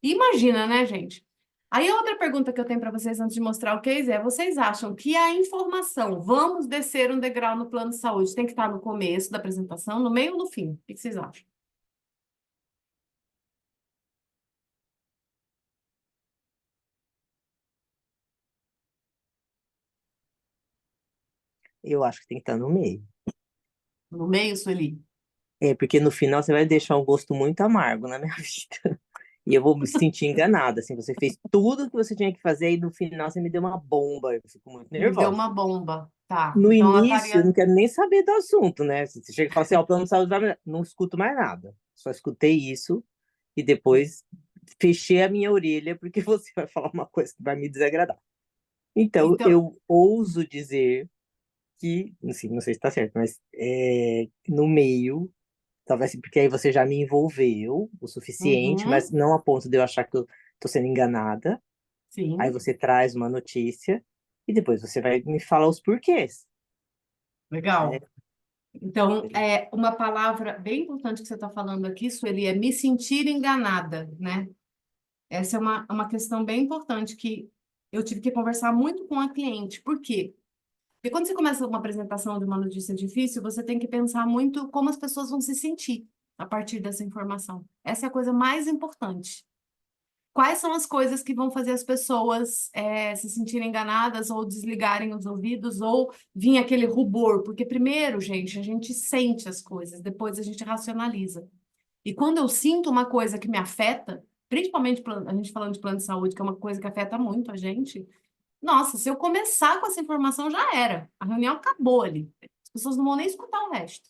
E imagina, né, gente? Aí a outra pergunta que eu tenho para vocês antes de mostrar o case é, vocês acham que a informação, vamos descer um degrau no plano de saúde, tem que estar no começo da apresentação, no meio ou no fim? O que vocês acham? Eu acho que tem que estar no meio. No meio, Sueli? Porque no final você vai deixar um gosto muito amargo na minha vida. E eu vou me sentir enganada, assim, você fez tudo o que você tinha que fazer e no final você me deu uma bomba, eu fico muito Me deu nervosa. uma bomba. Tá. No Então, ela início, eu estaria... não quero nem saber do assunto, né? Você chega e fala assim, ó, o plano de saúde vai... Não escuto mais nada. Só escutei isso e depois fechei a minha orelha porque você vai falar uma coisa que vai me desagradar. Então, Então, eu ouso dizer que, assim, não sei se está certo, mas no meio, talvez porque aí você já me envolveu o suficiente, mas uhum, não a ponto de eu achar que eu estou sendo enganada. Aí sim, você traz uma notícia e depois você vai me falar os porquês. Né? legal. Então, uma palavra bem importante que você está falando aqui, Sueli, é me sentir enganada, né? Essa é uma questão bem importante que eu tive que conversar muito com a cliente. Por quê? Porque quando você começa uma apresentação de uma notícia difícil, você tem que pensar muito como as pessoas vão se sentir a partir dessa informação. Essa é a coisa mais importante. quais são as coisas que vão fazer as pessoas se sentirem enganadas ou desligarem os ouvidos ou vir aquele rubor? Porque primeiro, gente, a gente sente as coisas, depois a gente racionaliza. E quando eu sinto uma coisa que me afeta, principalmente a gente falando de plano de saúde, que é uma coisa que afeta muito a gente, nossa, se eu começar com essa informação, já era. A reunião acabou ali. As pessoas não vão nem escutar o resto.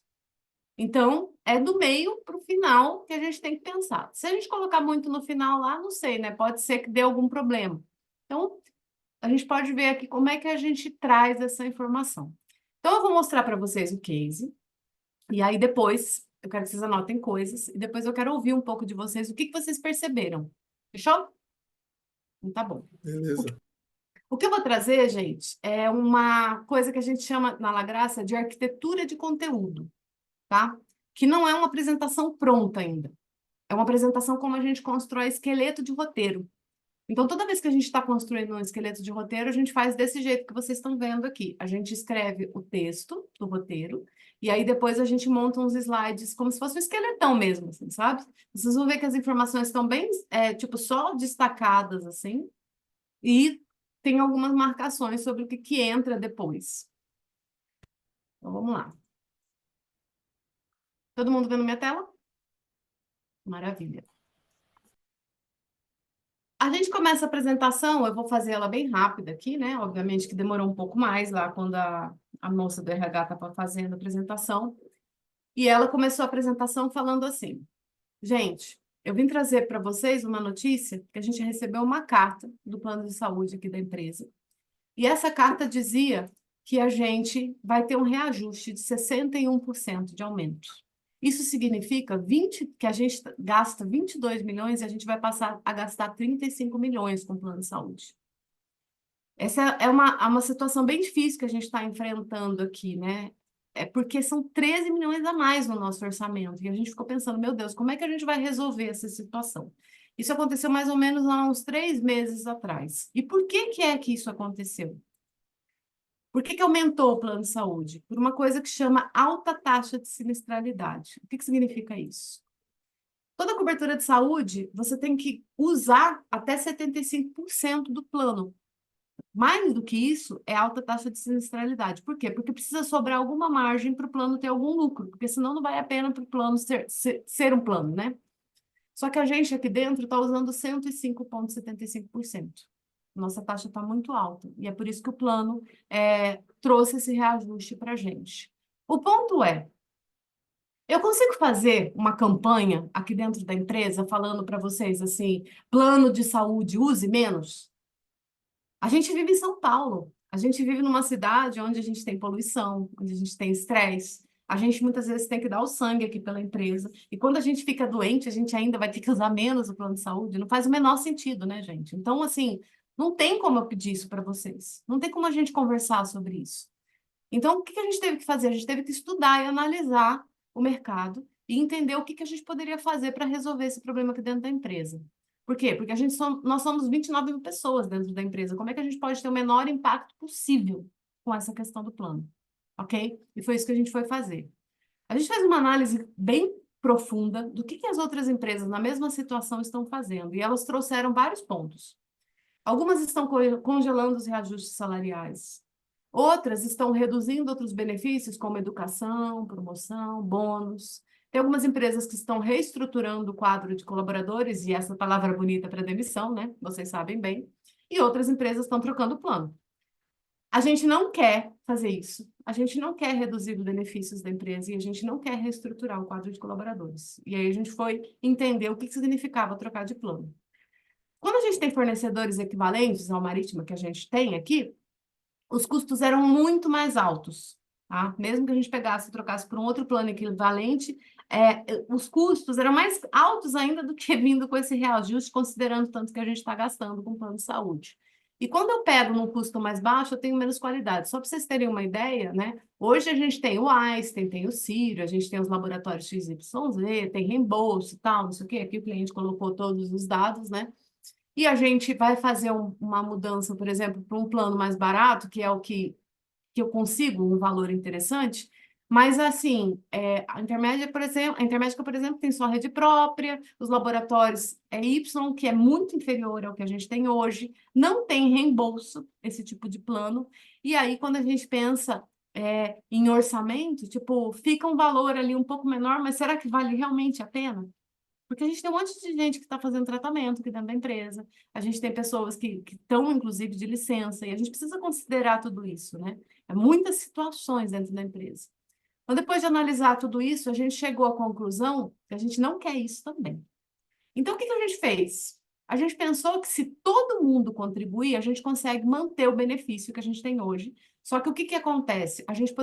Então, é do meio para o final que a gente tem que pensar. Se a gente colocar muito no final lá, não sei, né? Pode ser que dê algum problema. Então, a gente pode ver aqui como é que a gente traz essa informação. Então, eu vou mostrar para vocês o case. E aí, depois, eu quero que vocês anotem coisas. E depois eu quero ouvir um pouco de vocês, o que vocês perceberam. Fechou? Então, tá bom. Beleza. O que eu vou trazer, gente, é uma coisa que a gente chama na La Graça de arquitetura de conteúdo, tá? Que não é uma apresentação pronta ainda. É uma apresentação como a gente constrói esqueleto de roteiro. Então, toda vez que a gente está construindo um esqueleto de roteiro, a gente faz desse jeito que vocês estão vendo aqui. A gente escreve o texto do roteiro, e aí depois a gente monta uns slides como se fosse um esqueletão mesmo, assim, sabe? Vocês vão ver que as informações estão bem, tipo, só destacadas, assim, e tem algumas marcações sobre o que entra depois. Então, vamos lá. Todo mundo vendo minha tela? Maravilha. A gente começa a apresentação, eu vou fazer ela bem rápida aqui, né? Obviamente que demorou um pouco mais lá quando a moça do RH estava fazendo a apresentação. E ela começou a apresentação falando assim: gente, eu vim trazer para vocês uma notícia que a gente recebeu uma carta do plano de saúde aqui da empresa. E essa carta dizia que a gente vai ter um reajuste de 61% de aumento. Isso significa que a gente gasta 22 milhões e a gente vai passar a gastar 35 milhões com o plano de saúde. Essa é uma situação bem difícil que a gente está enfrentando aqui, né? É porque são 13 milhões a mais no nosso orçamento. E a gente ficou pensando, meu Deus, como é que a gente vai resolver essa situação? Isso aconteceu mais ou menos há uns 3 meses atrás. E por que é que isso aconteceu? Por que aumentou o plano de saúde? Por uma coisa que chama alta taxa de sinistralidade. O que significa isso? Toda cobertura de saúde, você tem que usar até 75% do plano. Mais do que isso, é alta taxa de sinistralidade. Por quê? Porque precisa sobrar alguma margem para o plano ter algum lucro, porque senão não vale a pena para o plano ser um plano, né? Só que a gente aqui dentro está usando 105,75%. Nossa taxa está muito alta, e é por isso que o plano trouxe esse reajuste para a gente. O ponto é, eu consigo fazer uma campanha aqui dentro da empresa falando para vocês assim, plano de saúde, use menos? A gente vive em São Paulo, a gente vive numa cidade onde a gente tem poluição, onde a gente tem estresse, a gente muitas vezes tem que dar o sangue aqui pela empresa, e quando a gente fica doente, a gente ainda vai ter que usar menos o plano de saúde, não faz o menor sentido, né, gente? Então, assim, não tem como eu pedir isso para vocês. Não tem como a gente conversar sobre isso. Então, o que a gente teve que fazer? A gente teve que estudar e analisar o mercado e entender o que a gente poderia fazer para resolver esse problema aqui dentro da empresa. Por quê? Porque nós somos 29 mil pessoas dentro da empresa. Como é que a gente pode ter o menor impacto possível com essa questão do plano? Ok? E foi isso que a gente foi fazer. A gente fez uma análise bem profunda do que as outras empresas na mesma situação estão fazendo. E elas trouxeram vários pontos. Algumas estão congelando os reajustes salariais. Outras estão reduzindo outros benefícios, como educação, promoção, bônus. Tem algumas empresas que estão reestruturando o quadro de colaboradores, e essa palavra bonita para demissão, né? Vocês sabem bem. E outras empresas estão trocando o plano. A gente não quer fazer isso. A gente não quer reduzir os benefícios da empresa e a gente não quer reestruturar o quadro de colaboradores. E aí a gente foi entender o que significava trocar de plano. Quando a gente tem fornecedores equivalentes ao Marítima que a gente tem aqui, os custos eram muito mais altos, tá? Mesmo que a gente pegasse e trocasse por um outro plano equivalente, os custos eram mais altos ainda do que vindo com esse reajuste, considerando tanto que a gente está gastando com o plano de saúde. E quando eu pego num custo mais baixo, eu tenho menos qualidade. Só para vocês terem uma ideia, né? Hoje a gente tem o Einstein, tem o Círio, a gente tem os laboratórios XYZ, tem reembolso e tal, não sei o quê. Aqui o cliente colocou todos os dados, né? E a gente vai fazer uma mudança, por exemplo, para um plano mais barato, que é o que eu consigo, um valor interessante, Mas, assim, a Intermédica, por exemplo, tem sua rede própria, os laboratórios Y, que é muito inferior ao que a gente tem hoje, não tem reembolso, esse tipo de plano, e aí, quando a gente pensa em orçamento, tipo, fica um valor ali um pouco menor, mas será que vale realmente a pena? Porque a gente tem um monte de gente que está fazendo tratamento aqui dentro da empresa, a gente tem pessoas que estão, inclusive, de licença, e a gente precisa considerar tudo isso, né? É muitas situações dentro da empresa. Então, depois de analisar tudo isso, a gente chegou à conclusão que a gente não quer isso também. Então, o que que a gente fez? A gente pensou que se todo mundo contribuir, a gente consegue manter o benefício que a gente tem hoje. Só que o que que acontece? A gente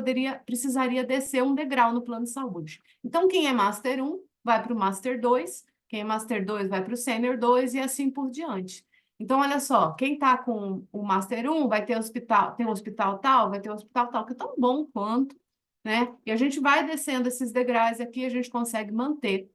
precisaria descer um degrau no plano de saúde. Então, quem é Master 1 vai para o Master 2, quem é Master 2 vai para o Sênior 2 e assim por diante. Então, olha só, quem está com o Master 1 vai ter hospital, tem um hospital tal, vai ter um hospital tal, que é tão bom quanto, né? E a gente vai descendo esses degraus aqui, a gente consegue manter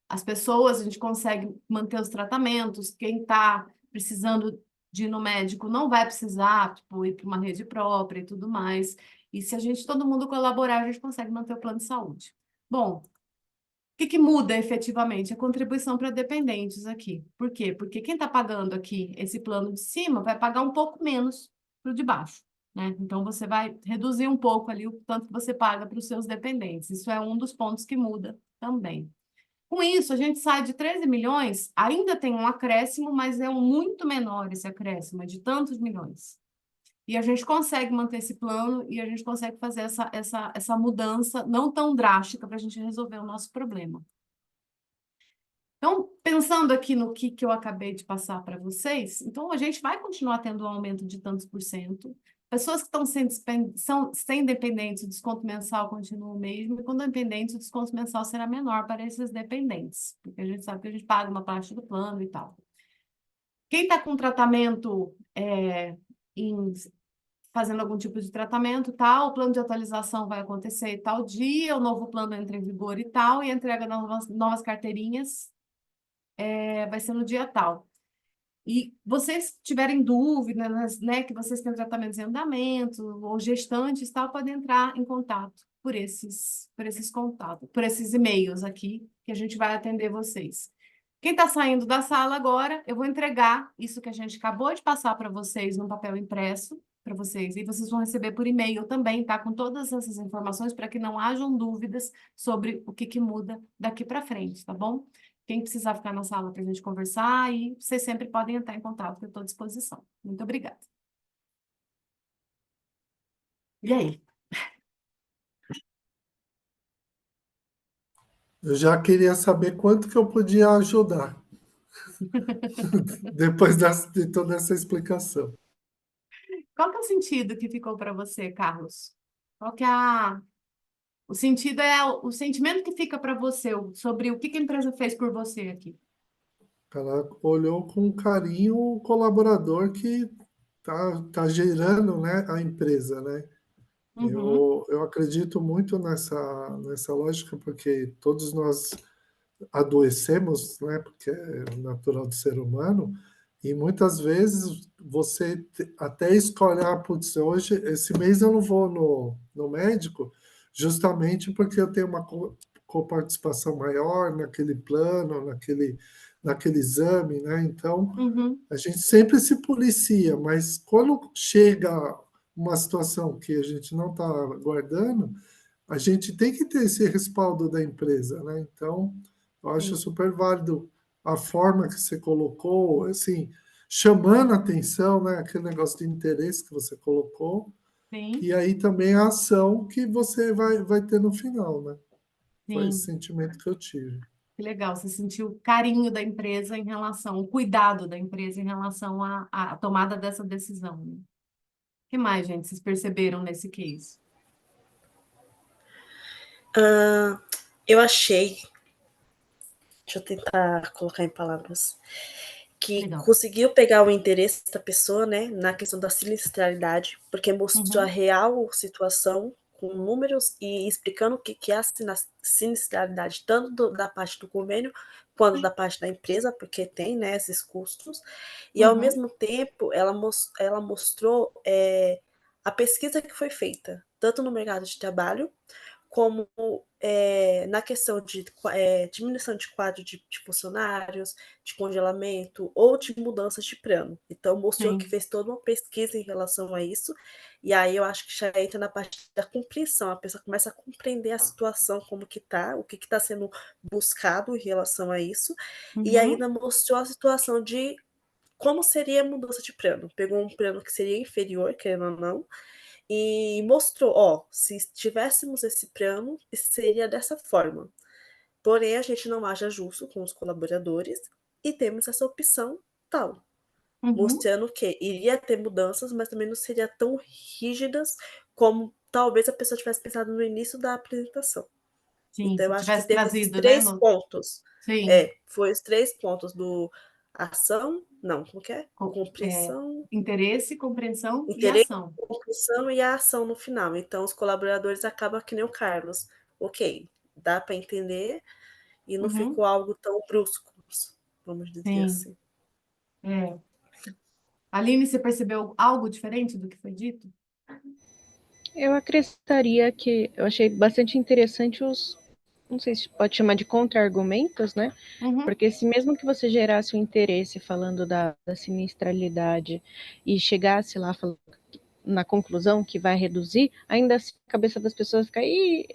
as pessoas, a gente consegue manter os tratamentos, quem está precisando de ir no médico não vai precisar, tipo, ir para uma rede própria e tudo mais. E se a gente, todo mundo colaborar, a gente consegue manter o plano de saúde. Bom, o que que muda efetivamente? A contribuição para dependentes aqui. Por quê? Porque quem está pagando aqui esse plano de cima vai pagar um pouco menos para o de baixo, né? Então, você vai reduzir um pouco ali o tanto que você paga para os seus dependentes. Isso é um dos pontos que muda também. Com isso, a gente sai de 13 milhões, ainda tem um acréscimo, mas é um muito menor esse acréscimo, é de tantos milhões. E a gente consegue manter esse plano e a gente consegue fazer essa mudança não tão drástica para a gente resolver o nosso problema. Então, pensando aqui no que eu acabei de passar para vocês, então a gente vai continuar tendo um aumento de tantos por cento. Pessoas que estão sem dependentes, o desconto mensal continua o mesmo, e quando é dependente, o desconto mensal será menor para esses dependentes, porque a gente sabe que a gente paga uma parte do plano e tal. Quem está com tratamento fazendo algum tipo de tratamento, tal, o plano de atualização vai acontecer tal dia, o novo plano entra em vigor e tal, e a entrega das novas carteirinhas vai ser no dia tal. E vocês tiverem dúvidas, né, que vocês têm tratamentos em andamento, ou gestantes, tal, podem entrar em contato por esses contatos, por esses e-mails aqui, que a gente vai atender vocês. Quem está saindo da sala agora, eu vou entregar isso que a gente acabou de passar para vocês num papel impresso, para vocês, e vocês vão receber por e-mail também, tá? Com todas essas informações, para que não hajam dúvidas sobre o que muda daqui para frente, tá bom? Quem precisar ficar na sala para a gente conversar, e vocês sempre podem entrar em contato, que eu estou à disposição. Muito obrigada. E aí? Eu já queria saber quanto que eu podia ajudar depois de toda essa explicação. Qual que é o sentido que ficou para você, Carlos? Qual que é o sentido o sentimento que fica para você sobre o que a empresa fez por você aqui? Ela olhou com carinho o colaborador que tá gerando, né, a empresa, né? Uhum, Eu acredito muito nessa lógica, porque todos nós adoecemos, né, porque é natural do ser humano, e muitas vezes você até escolhe, putz, hoje, esse mês eu não vou no médico, justamente porque eu tenho uma coparticipação maior naquele plano, naquele exame, né? Então, uhum, a gente sempre se policia, mas quando chega uma situação que a gente não está guardando, a gente tem que ter esse respaldo da empresa, né? Então, eu acho sim, super válido a forma que você colocou, assim, chamando a atenção, né? Aquele negócio de interesse que você colocou, sim, e aí também a ação que você vai ter no final, né? Foi esse sim. sentimento que eu tive. Que legal, você sentiu o carinho da empresa o cuidado da empresa em relação à tomada dessa decisão, né? O que mais, gente, vocês perceberam nesse case? Eu achei, deixa eu tentar colocar em palavras, que Legal. conseguiu pegar o interesse da pessoa, né, na questão da sinistralidade, porque mostrou a Uhum, real situação com números e explicando o que é a sinistralidade, tanto da parte do convênio quanto da parte da empresa, porque tem, né, esses custos, e ao uhum, mesmo tempo ela mostrou a pesquisa que foi feita, tanto no mercado de trabalho, como na questão de diminuição de quadro de funcionários, de congelamento ou de mudanças de plano. Então, mostrou que Sim. fez toda uma pesquisa em relação a isso, e aí eu acho que já entra na parte da compreensão, a pessoa começa a compreender a situação, como que tá, o que está sendo buscado em relação a isso, e Uhum. ainda mostrou a situação de como seria a mudança de plano. Pegou um plano que seria inferior, querendo ou não, e mostrou, ó, se tivéssemos esse plano, seria dessa forma. Porém, a gente não acha justo com os colaboradores e temos essa opção tal, Uhum. mostrando que iria ter mudanças, mas também não seria tão rígidas como talvez a pessoa tivesse pensado no início da apresentação. Sim, Então, se eu acho que tivesse teve esses trazido, né? três pontos. Sim. Foi os 3 pontos do ação, não, como que é? Compreensão, Interesse, compreensão e interesse, ação. compreensão e a ação no final. Então, os colaboradores acabam que nem o Carlos. Ok, dá para entender e não Uhum. ficou algo tão brusco, vamos dizer Sim. assim. É. Aline, você percebeu algo diferente do que foi dito? Eu acrescentaria que eu achei bastante interessante os, não sei se pode chamar de contra-argumentos, né? Uhum. Porque se mesmo que você gerasse um interesse falando da sinistralidade e chegasse lá falando na conclusão que vai reduzir, ainda assim a cabeça das pessoas fica, ih,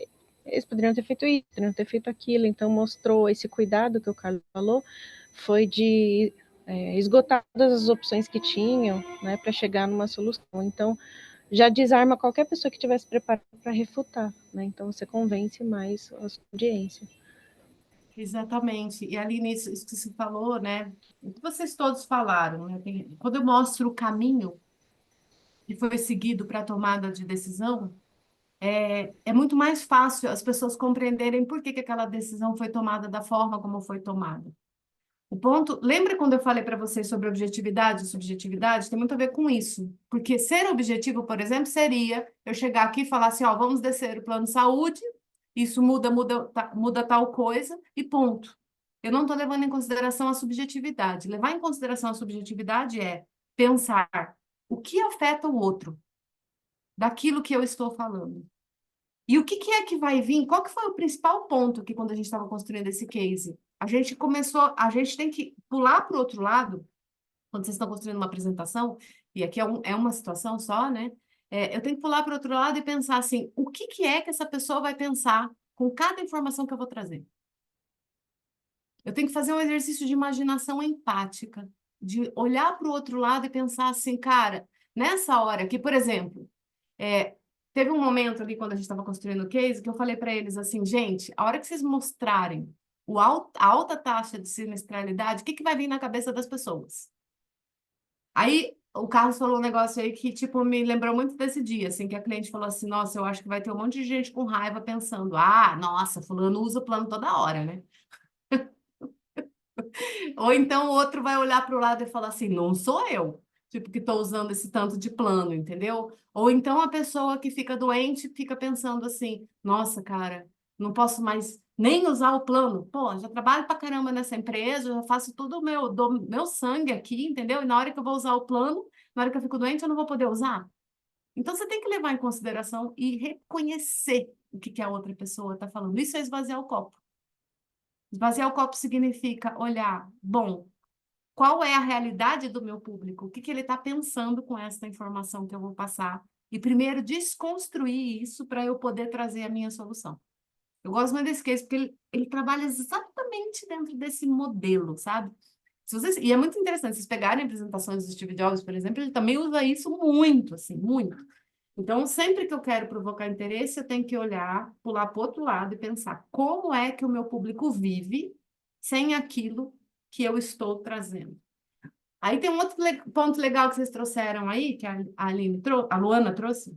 eles poderiam ter feito isso, poderiam ter feito aquilo, então mostrou esse cuidado que o Carlos falou, foi de esgotar todas as opções que tinham, né, para chegar numa solução. Então, já desarma qualquer pessoa que estivesse preparada para refutar, né? Então você convence mais a sua audiência. Exatamente. E Aline, isso que você falou, né? O que vocês todos falaram, né? Quando eu mostro o caminho que foi seguido para a tomada de decisão, é muito mais fácil as pessoas compreenderem por que aquela decisão foi tomada da forma como foi tomada. O ponto, lembra quando eu falei para vocês sobre objetividade e subjetividade? Tem muito a ver com isso. Porque ser objetivo, por exemplo, seria eu chegar aqui e falar assim, ó, vamos descer o plano de saúde, isso muda tal coisa e ponto. Eu não estou levando em consideração a subjetividade. Levar em consideração a subjetividade é pensar o que afeta o outro daquilo que eu estou falando. E o que é que vai vir? Qual que foi o principal ponto que quando a gente estava construindo esse case? A gente tem que pular para o outro lado, quando vocês estão construindo uma apresentação, e aqui é uma situação só, né? Eu tenho que pular para o outro lado e pensar assim, o que é que essa pessoa vai pensar com cada informação que eu vou trazer? Eu tenho que fazer um exercício de imaginação empática, de olhar para o outro lado e pensar assim, cara, nessa hora que, por exemplo, é, teve um momento ali quando a gente estava construindo o case que eu falei para eles assim, gente, a hora que vocês mostrarem a alta taxa de sinistralidade, o que vai vir na cabeça das pessoas? Aí o Carlos falou um negócio aí que, tipo, me lembrou muito desse dia, assim, que a cliente falou assim, nossa, eu acho que vai ter um monte de gente com raiva pensando, ah, nossa, fulano usa o plano toda hora, né? Ou então o outro vai olhar para o lado e falar assim, não sou eu, tipo, que estou usando esse tanto de plano, entendeu? Ou então a pessoa que fica doente fica pensando assim, nossa, cara, não posso mais nem usar o plano. Pô, já trabalho pra caramba nessa empresa, já faço tudo do meu sangue aqui, entendeu? E na hora que eu vou usar o plano, na hora que eu fico doente, eu não vou poder usar. Então você tem que levar em consideração e reconhecer o que a outra pessoa está falando. Isso é esvaziar o copo. Esvaziar o copo significa olhar, bom, qual é a realidade do meu público? O que ele está pensando com essa informação que eu vou passar? E primeiro desconstruir isso para eu poder trazer a minha solução. Eu gosto muito desse case, porque ele trabalha exatamente dentro desse modelo, sabe? E é muito interessante, vocês pegarem apresentações do Steve Jobs, por exemplo, ele também usa isso muito, assim, muito. Então, sempre que eu quero provocar interesse, eu tenho que olhar, pular para o outro lado e pensar como é que o meu público vive sem aquilo que eu estou trazendo. Aí tem um outro ponto legal que vocês trouxeram aí, que a Luana trouxe,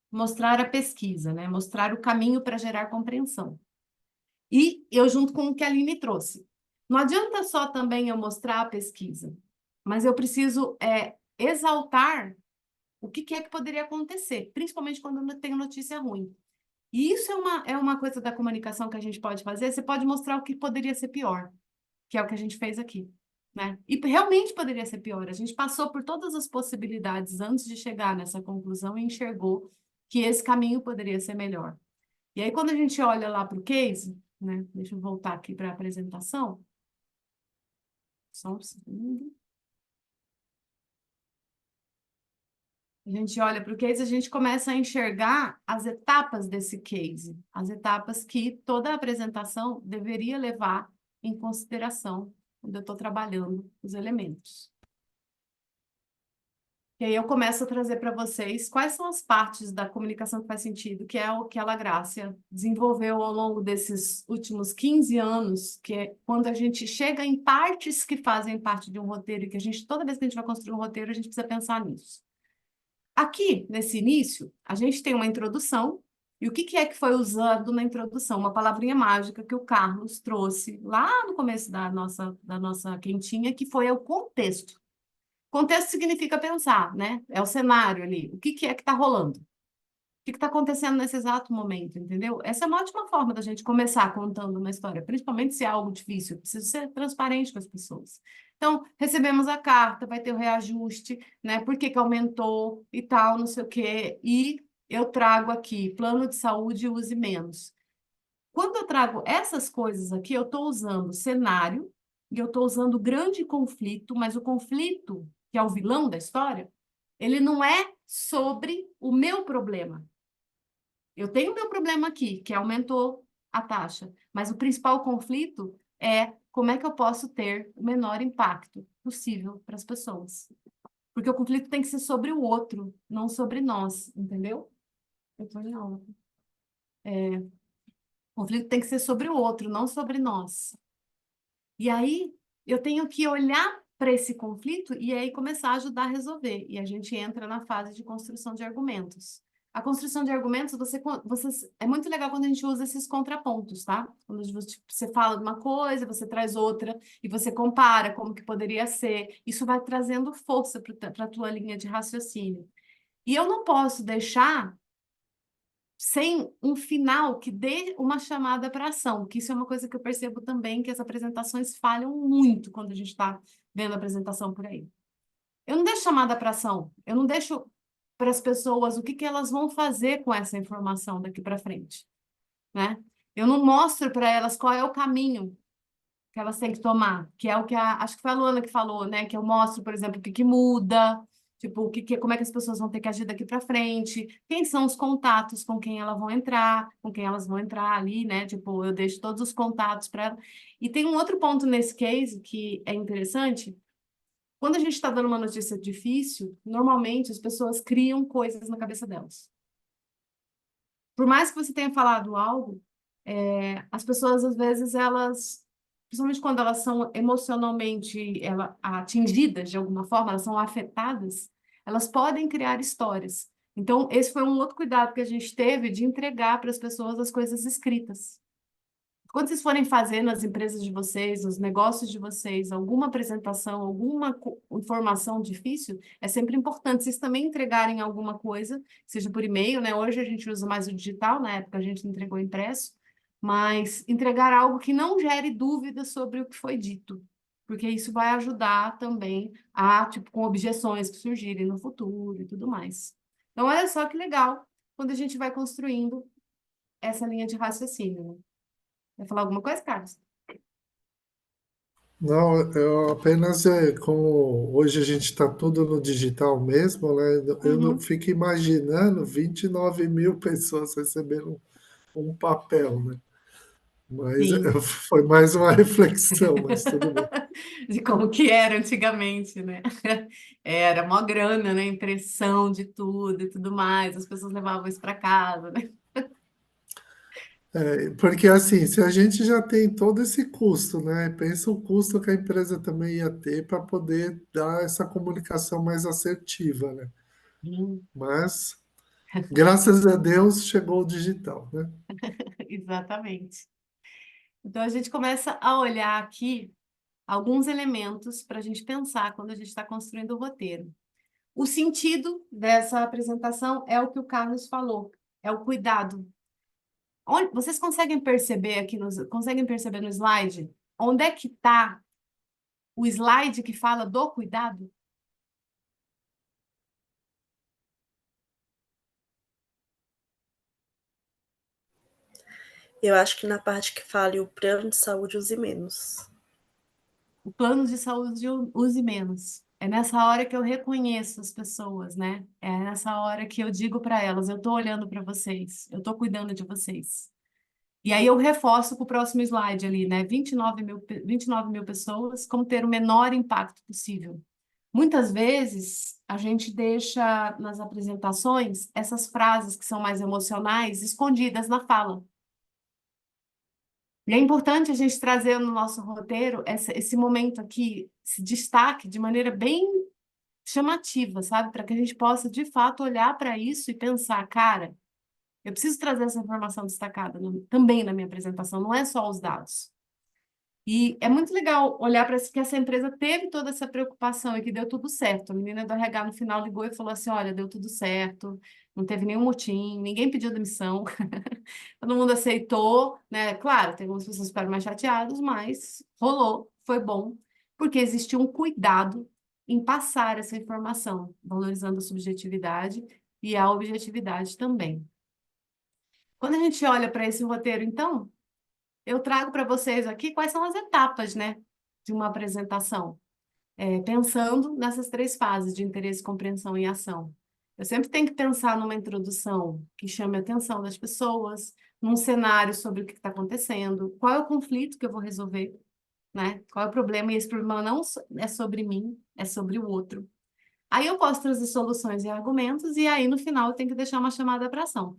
mostrar a pesquisa, né? Mostrar o caminho para gerar compreensão. E eu junto com o que a Aline trouxe. Não adianta só também eu mostrar a pesquisa, mas eu preciso exaltar o que é que poderia acontecer, principalmente quando eu tenho notícia ruim. E isso é uma coisa da comunicação que a gente pode fazer. Você pode mostrar o que poderia ser pior, que é o que a gente fez aqui, né? E realmente poderia ser pior. A gente passou por todas as possibilidades antes de chegar nessa conclusão e enxergou que esse caminho poderia ser melhor. E aí, quando a gente olha lá para o case, né? Deixa eu voltar aqui para a apresentação. Só um segundo. A gente olha para o case, a gente começa a enxergar as etapas desse case, as etapas que toda a apresentação deveria levar em consideração quando eu estou trabalhando os elementos. E aí eu começo a trazer para vocês quais são as partes da comunicação que faz sentido, que é o que a Lagrácia desenvolveu ao longo desses últimos 15 anos, que é quando a gente chega em partes que fazem parte de um roteiro, e que a gente, toda vez que a gente vai construir um roteiro, a gente precisa pensar nisso. Aqui, nesse início, a gente tem uma introdução, e o que é que foi usado na introdução? Uma palavrinha mágica que o Carlos trouxe lá no começo da nossa quentinha, que foi o contexto. Contexto significa pensar, né? É o cenário ali. O que é que está rolando? O que está acontecendo nesse exato momento, entendeu? Essa é uma ótima forma da gente começar contando uma história, principalmente se é algo difícil. Preciso ser transparente com as pessoas. Então, recebemos a carta, vai ter o reajuste, né? Por que que aumentou e tal, não sei o quê. E eu trago aqui, plano de saúde, use menos. Quando eu trago essas coisas aqui, eu estou usando cenário e eu estou usando grande conflito, mas o conflito, que é o vilão da história, ele não é sobre o meu problema. Eu tenho o meu problema aqui, que aumentou a taxa, mas o principal conflito é como é que eu posso ter o menor impacto possível para as pessoas. Porque o conflito tem que ser sobre o outro, não sobre nós, entendeu? Eu estou em aula. O conflito tem que ser sobre o outro, não sobre nós. E aí, eu tenho que olhar para esse conflito e aí começar a ajudar a resolver. E a gente entra na fase de construção de argumentos. A construção de argumentos, é muito legal quando a gente usa esses contrapontos, tá? Quando você fala de uma coisa, você traz outra, e você compara como que poderia ser. Isso vai trazendo força para a tua linha de raciocínio. E eu não posso deixar sem um final que dê uma chamada para ação, que isso é uma coisa que eu percebo também, que as apresentações falham muito quando a gente está vendo a apresentação por aí. Eu não deixo chamada para ação, eu não deixo para as pessoas o que elas vão fazer com essa informação daqui para frente, né? Eu não mostro para elas qual é o caminho que elas têm que tomar, que é o que acho que foi a Luana que falou, né? Que eu mostro, por exemplo, o que muda, tipo, como é que as pessoas vão ter que agir daqui para frente, quem são os contatos com quem elas vão entrar, ali, né? Tipo, eu deixo todos os contatos para ela. E tem um outro ponto nesse case que é interessante. Quando a gente está dando uma notícia difícil, normalmente as pessoas criam coisas na cabeça delas. Por mais que você tenha falado algo, as pessoas, às vezes, principalmente quando elas são emocionalmente atingidas de alguma forma, elas são afetadas, elas podem criar histórias. Então, esse foi um outro cuidado que a gente teve de entregar para as pessoas as coisas escritas. Quando vocês forem fazer nas empresas de vocês, nos negócios de vocês, alguma apresentação, alguma informação difícil, é sempre importante vocês também entregarem alguma coisa, seja por e-mail, né? Hoje a gente usa mais o digital, na época a gente entregou impresso, mas entregar algo que não gere dúvida sobre o que foi dito, porque isso vai ajudar também tipo, com objeções que surgirem no futuro e tudo mais. Então, olha só que legal quando a gente vai construindo essa linha de raciocínio, né? Vai falar alguma coisa, Carlos? Não, eu apenas, como hoje a gente está tudo no digital mesmo, né? Eu não Uhum. fico imaginando 29 mil pessoas recebendo um papel, né? Mas Sim. foi mais uma reflexão, mas tudo bem. De como que era antigamente, né? Era uma grana, né? Impressão de tudo e tudo mais. As pessoas levavam isso para casa, né? Porque assim, se a gente já tem todo esse custo, né? Pensa o custo que a empresa também ia ter para poder dar essa comunicação mais assertiva, né? Sim, Mas, graças a Deus, chegou o digital, né? exatamente. Então a gente começa a olhar aqui alguns elementos para a gente pensar quando a gente está construindo o roteiro. O sentido dessa apresentação é o que o Carlos falou, é o cuidado. Vocês conseguem perceber conseguem perceber no slide onde é que está o slide que fala do cuidado? Eu acho que na parte que fale o plano de saúde use menos. O plano de saúde use menos. É nessa hora que eu reconheço as pessoas, né? É nessa hora que eu digo para elas, eu estou olhando para vocês, eu estou cuidando de vocês. E aí eu reforço com o próximo slide ali, né? 29 mil pessoas, como ter o menor impacto possível. Muitas vezes a gente deixa nas apresentações essas frases que são mais emocionais escondidas na fala. E é importante a gente trazer no nosso roteiro esse momento aqui, esse destaque de maneira bem chamativa, sabe? Para que a gente possa, de fato, olhar para isso e pensar, cara, eu preciso trazer essa informação destacada também na minha apresentação, não é só os dados. E é muito legal olhar para que essa empresa teve toda essa preocupação e que deu tudo certo. A menina do RH no final ligou e falou assim: olha, deu tudo certo, não teve nenhum motim, ninguém pediu demissão, todo mundo aceitou, né? Claro, tem algumas pessoas que ficaram mais chateadas, mas rolou, foi bom, porque existiu um cuidado em passar essa informação, valorizando a subjetividade e a objetividade também. Quando a gente olha para esse roteiro, então, eu trago para vocês aqui quais são as etapas, né, de uma apresentação, pensando nessas três fases de interesse, compreensão e ação. Eu sempre tenho que pensar numa introdução que chame a atenção das pessoas, num cenário sobre o que está acontecendo, qual é o conflito que eu vou resolver, né? Qual é o problema? E esse problema não é sobre mim, é sobre o outro. Aí eu posso trazer soluções e argumentos, e aí no final eu tenho que deixar uma chamada para ação.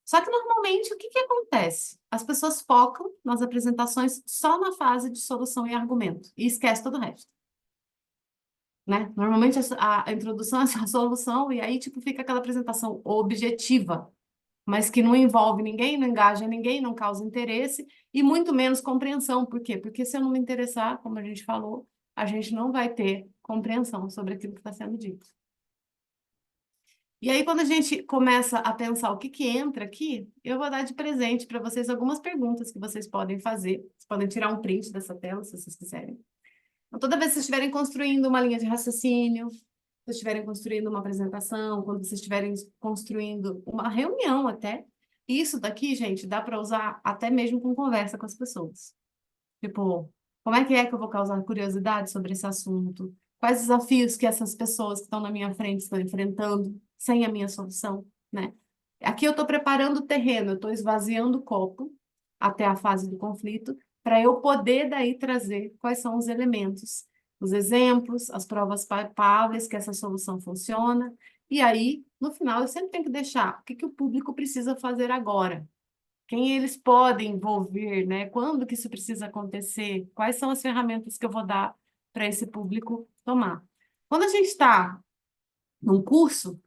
Só que normalmente o que acontece? As pessoas focam nas apresentações só na fase de solução e argumento e esquece todo o resto, né? Normalmente a introdução é só a solução e aí tipo fica aquela apresentação objetiva, mas que não envolve ninguém, não engaja ninguém, não causa interesse e muito menos compreensão. Por quê? Porque se eu não me interessar, como a gente falou, a gente não vai ter compreensão sobre aquilo que está sendo dito. E aí, quando a gente começa a pensar o que que entra aqui, eu vou dar de presente para vocês algumas perguntas que vocês podem fazer. Vocês podem tirar um print dessa tela, se vocês quiserem. Então, toda vez que vocês estiverem construindo uma linha de raciocínio, se vocês estiverem construindo uma apresentação, quando vocês estiverem construindo uma reunião até, isso daqui, gente, dá para usar até mesmo com conversa com as pessoas. Tipo, como é que eu vou causar curiosidade sobre esse assunto? Quais desafios que essas pessoas que estão na minha frente estão enfrentando sem a minha solução, né? Aqui eu estou preparando o terreno, eu estou esvaziando o copo até a fase do conflito, para eu poder daí trazer quais são os elementos, os exemplos, as provas palpáveis que essa solução funciona. E aí, no final, eu sempre tenho que deixar o que o público precisa fazer agora, quem eles podem envolver, né? Quando que isso precisa acontecer? Quais são as ferramentas que eu vou dar para esse público tomar? Quando a gente está num curso,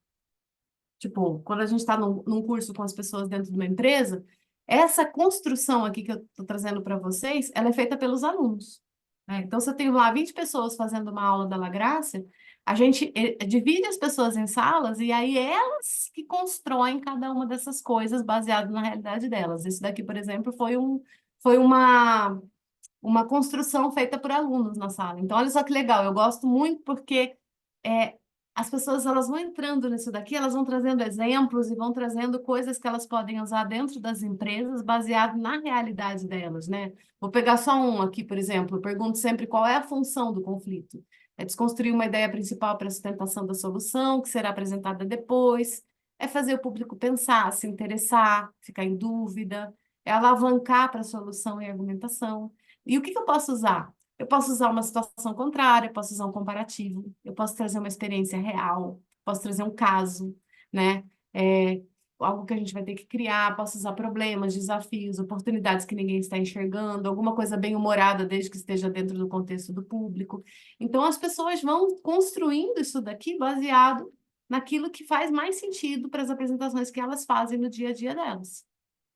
tipo, quando a gente está num curso com as pessoas dentro de uma empresa, essa construção aqui que eu estou trazendo para vocês, ela é feita pelos alunos, né? Então, se eu tenho lá 20 pessoas fazendo uma aula da La Graça, a gente divide as pessoas em salas e aí elas que constroem cada uma dessas coisas baseado na realidade delas. Isso daqui, por exemplo, foi uma construção feita por alunos na sala. Então, olha só que legal, eu gosto muito porque é, as pessoas elas vão entrando nisso daqui, elas vão trazendo exemplos e vão trazendo coisas que elas podem usar dentro das empresas baseado na realidade delas, né? Vou pegar só um aqui, por exemplo, eu pergunto sempre qual é a função do conflito. É desconstruir uma ideia principal para a sustentação da solução, que será apresentada depois. É fazer o público pensar, se interessar, ficar em dúvida. É alavancar para a solução e argumentação. E o que eu posso usar? Eu posso usar uma situação contrária, eu posso usar um comparativo, eu posso trazer uma experiência real, posso trazer um caso, né? Algo que a gente vai ter que criar, posso usar problemas, desafios, oportunidades que ninguém está enxergando, alguma coisa bem humorada, desde que esteja dentro do contexto do público. Então, as pessoas vão construindo isso daqui baseado naquilo que faz mais sentido para as apresentações que elas fazem no dia a dia delas.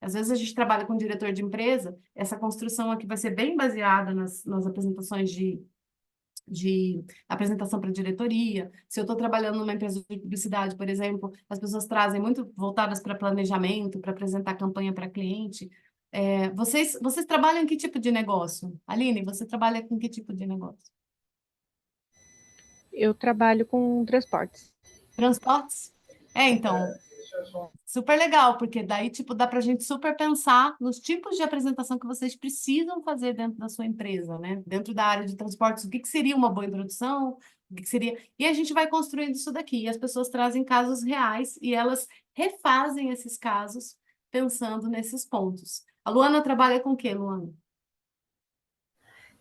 Às vezes a gente trabalha com diretor de empresa, essa construção aqui vai ser bem baseada nas apresentações de apresentação para diretoria. Se eu estou trabalhando numa empresa de publicidade, por exemplo, as pessoas trazem muito voltadas para planejamento, para apresentar campanha para cliente. Vocês trabalham em que tipo de negócio? Aline, você trabalha com que tipo de negócio? Eu trabalho com transportes. Transportes? Então, Super legal, porque daí, tipo, dá para a gente super pensar nos tipos de apresentação que vocês precisam fazer dentro da sua empresa, né? Dentro da área de transportes, o que que seria uma boa introdução? O que que seria... E a gente vai construindo isso daqui, e as pessoas trazem casos reais e elas refazem esses casos pensando nesses pontos. A Luana trabalha com o quê, Luana?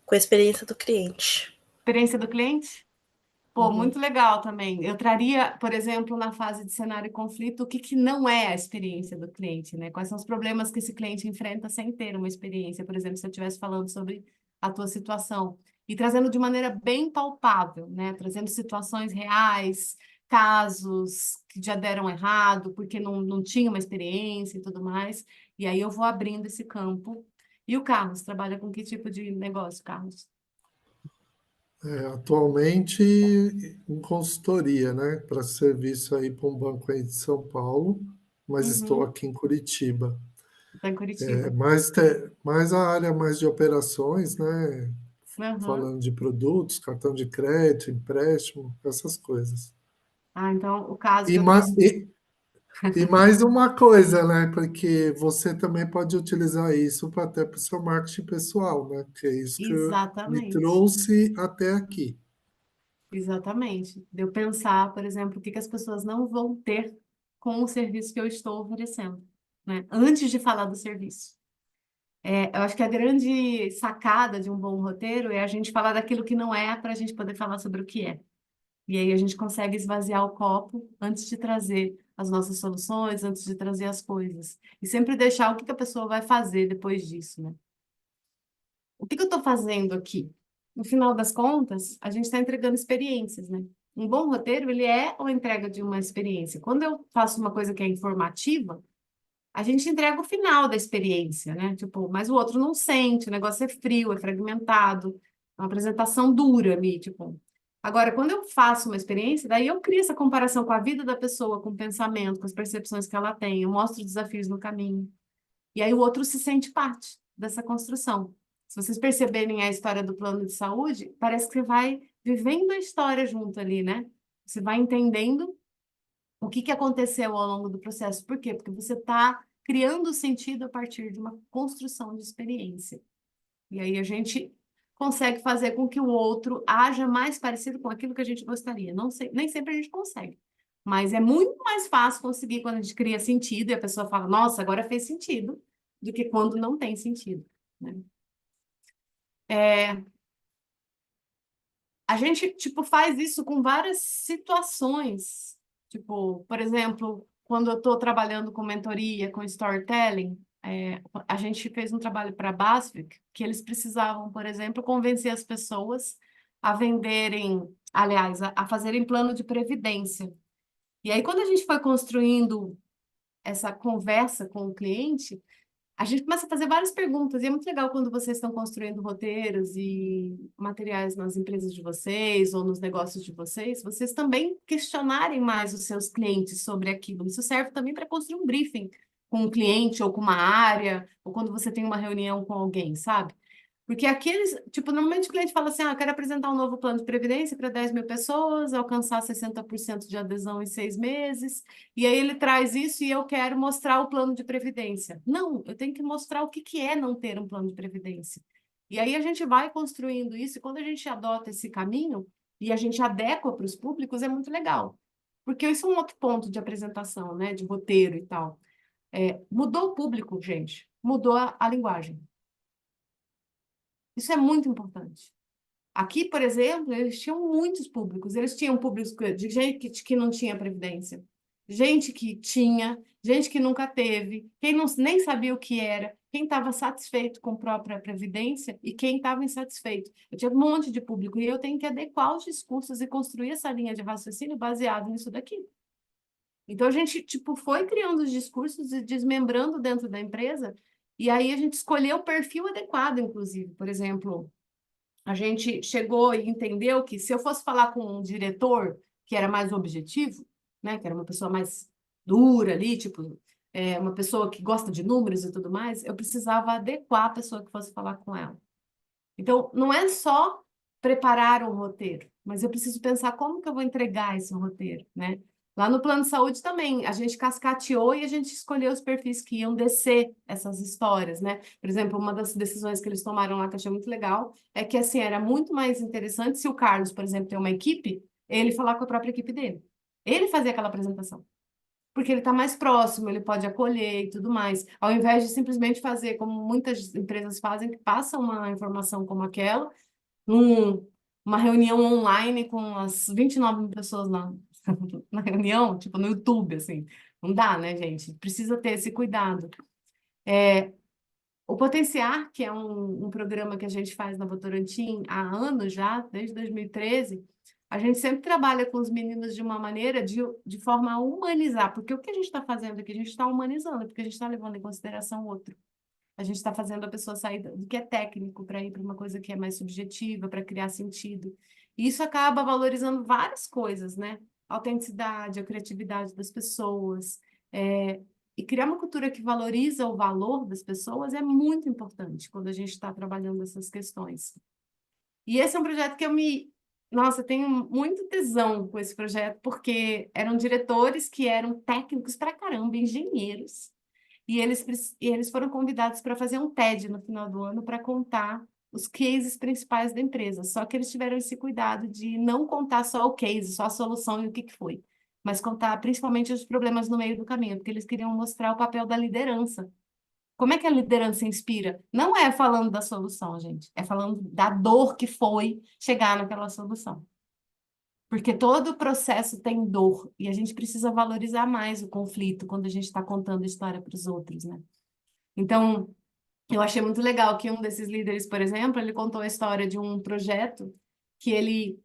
Com a experiência do cliente. Experiência do cliente? Pô, Uhum. muito legal também. Eu traria, por exemplo, na fase de cenário e conflito, o que que não é a experiência do cliente, né? Quais são os problemas que esse cliente enfrenta sem ter uma experiência? Por exemplo, se eu estivesse falando sobre a tua situação e trazendo de maneira bem palpável, né? Trazendo situações reais, casos que já deram errado porque não tinha uma experiência e tudo mais. E aí eu vou abrindo esse campo. E o Carlos, trabalha com que tipo de negócio, Carlos? Atualmente em consultoria, né, para serviço aí para um banco aí de São Paulo, mas estou Uhum, aqui em Curitiba. tá em Curitiba. Mais a área mais de operações, né, Aham. falando de produtos, cartão de crédito, empréstimo, essas coisas. Ah, então o caso E, que eu ma- trouxe. e, e mais uma coisa, né, porque você também pode utilizar isso até para o seu marketing pessoal, né, que é isso que me Exatamente, trouxe até aqui. exatamente. De eu pensar, por exemplo, o que que as pessoas não vão ter com o serviço que eu estou oferecendo, né? Antes de falar do serviço. Eu acho que a grande sacada de um bom roteiro é a gente falar daquilo que não é para a gente poder falar sobre o que é. E aí a gente consegue esvaziar o copo antes de trazer as nossas soluções, antes de trazer as coisas. E sempre deixar o que que a pessoa vai fazer depois disso, né? O que que eu estou fazendo aqui? No final das contas, a gente está entregando experiências, né? Um bom roteiro, ele é a entrega de uma experiência. Quando eu faço uma coisa que é informativa, a gente entrega o final da experiência, né? Tipo, mas o outro não sente, o negócio é frio, é fragmentado, é uma apresentação dura ali, tipo. Agora, quando eu faço uma experiência, daí eu crio essa comparação com a vida da pessoa, com o pensamento, com as percepções que ela tem, eu mostro desafios no caminho. E aí o outro se sente parte dessa construção. Se vocês perceberem a história do plano de saúde, parece que você vai vivendo a história junto ali, né? Você vai entendendo o que que aconteceu ao longo do processo. Por quê? Porque você está criando sentido a partir de uma construção de experiência. E aí a gente consegue fazer com que o outro haja mais parecido com aquilo que a gente gostaria. Não sei, nem sempre a gente consegue. Mas é muito mais fácil conseguir quando a gente cria sentido e a pessoa fala, nossa, agora fez sentido, do que quando não tem sentido, né? A gente, tipo, faz isso com várias situações. Tipo, por exemplo, quando eu estou trabalhando com mentoria, com storytelling, a gente fez um trabalho para a Basf, que eles precisavam, por exemplo, convencer as pessoas a venderem, aliás, a fazerem plano de previdência. E aí, quando a gente foi construindo essa conversa com o cliente, a gente começa a fazer várias perguntas, e é muito legal quando vocês estão construindo roteiros e materiais nas empresas de vocês ou nos negócios de vocês, vocês também questionarem mais os seus clientes sobre aquilo. Isso serve também para construir um briefing com um cliente ou com uma área, ou quando você tem uma reunião com alguém, sabe? Porque aqueles, tipo, normalmente o cliente fala assim, ah, eu quero apresentar um novo plano de previdência para 10 mil pessoas, alcançar 60% de adesão em 6 meses, e aí ele traz isso e eu quero mostrar o plano de previdência. Não, eu tenho que mostrar o que que é não ter um plano de previdência. E aí a gente vai construindo isso, e quando a gente adota esse caminho e a gente adequa para os públicos, é muito legal. Porque isso é um outro ponto de apresentação, né, de roteiro e tal. Mudou o público, gente, mudou a linguagem. Isso é muito importante. Aqui, por exemplo, eles tinham muitos públicos. Eles tinham públicos de gente que não tinha previdência, gente que tinha, gente que nunca teve, quem não, nem sabia o que era, quem estava satisfeito com a própria previdência e quem estava insatisfeito. Eu tinha um monte de público e eu tenho que adequar os discursos e construir essa linha de raciocínio baseado nisso daqui. Então a gente tipo foi criando os discursos e desmembrando dentro da empresa e aí a gente escolheu o perfil adequado, inclusive. Por exemplo, a gente chegou e entendeu que se eu fosse falar com um diretor que era mais objetivo, né, que era uma pessoa mais dura ali, tipo, uma pessoa que gosta de números e tudo mais, eu precisava adequar a pessoa que fosse falar com ela. Então, não é só preparar um roteiro, mas eu preciso pensar como que eu vou entregar esse roteiro, né? Lá no plano de saúde também, a gente cascateou e a gente escolheu os perfis que iam descer essas histórias, né? Por exemplo, uma das decisões que eles tomaram lá, que eu achei muito legal, é que, assim, era muito mais interessante se o Carlos, por exemplo, tem uma equipe, ele falar com a própria equipe dele. Ele fazer aquela apresentação. Porque ele está mais próximo, ele pode acolher e tudo mais. Ao invés de simplesmente fazer como muitas empresas fazem, que passam uma informação como aquela, uma reunião online com as 29 mil pessoas na reunião, tipo no YouTube, assim. Não dá, né, gente? Precisa ter esse cuidado. O Potenciar, que é um programa que a gente faz na Votorantim há anos já, desde 2013, a gente sempre trabalha com os meninos de uma maneira de forma a humanizar, porque o que a gente está fazendo aqui, a gente está humanizando, porque a gente está levando em consideração o outro. A gente está fazendo a pessoa sair do que é técnico para ir para uma coisa que é mais subjetiva, para criar sentido. E isso acaba valorizando várias coisas, né? A autenticidade, a criatividade das pessoas. E criar uma cultura que valoriza o valor das pessoas é muito importante quando a gente está trabalhando essas questões. E esse é um projeto que Nossa, eu tenho muito tesão com esse projeto, porque eram diretores que eram técnicos pra caramba, engenheiros, e eles foram convidados para fazer um TED no final do ano para contar os cases principais da empresa. Só que eles tiveram esse cuidado de não contar só o case, só a solução e o que foi, mas contar principalmente os problemas no meio do caminho, porque eles queriam mostrar o papel da liderança. Como é que a liderança inspira? Não é falando da solução, gente, é falando da dor que foi chegar naquela solução. Porque todo o processo tem dor e a gente precisa valorizar mais o conflito quando a gente está contando história para os outros, né? Então, eu achei muito legal que um desses líderes, por exemplo, ele contou a história de um projeto que ele...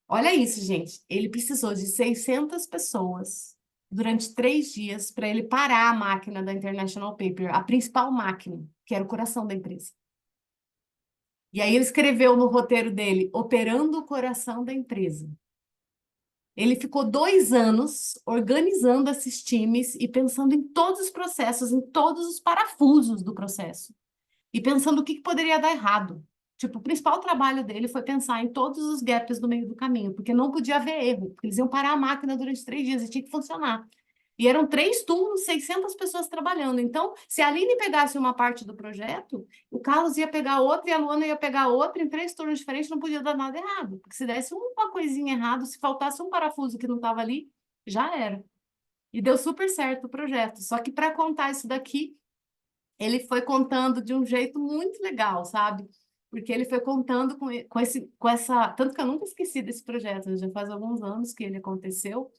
Olha isso, gente. Ele precisou de 600 pessoas durante 3 dias para ele parar a máquina da International Paper, a principal máquina, que era o coração da empresa. E aí ele escreveu no roteiro dele, operando o coração da empresa. Ele ficou 2 anos organizando esses times e pensando em todos os processos, em todos os parafusos do processo. E pensando o que poderia dar errado. Tipo, o principal trabalho dele foi pensar em todos os gaps no meio do caminho, porque não podia haver erro, porque eles iam parar a máquina durante 3 dias e tinha que funcionar. E eram 3 turnos, 600 pessoas trabalhando. Então, se a Aline pegasse uma parte do projeto, o Carlos ia pegar outra e a Luana ia pegar outra em 3 turnos diferentes, não podia dar nada errado. Porque se desse uma coisinha errada, se faltasse um parafuso que não estava ali, já era. E deu super certo o projeto. Só que para contar isso daqui, ele foi contando de um jeito muito legal, sabe? Porque ele foi contando com essa... Tanto que eu nunca esqueci desse projeto, já faz alguns anos que ele aconteceu,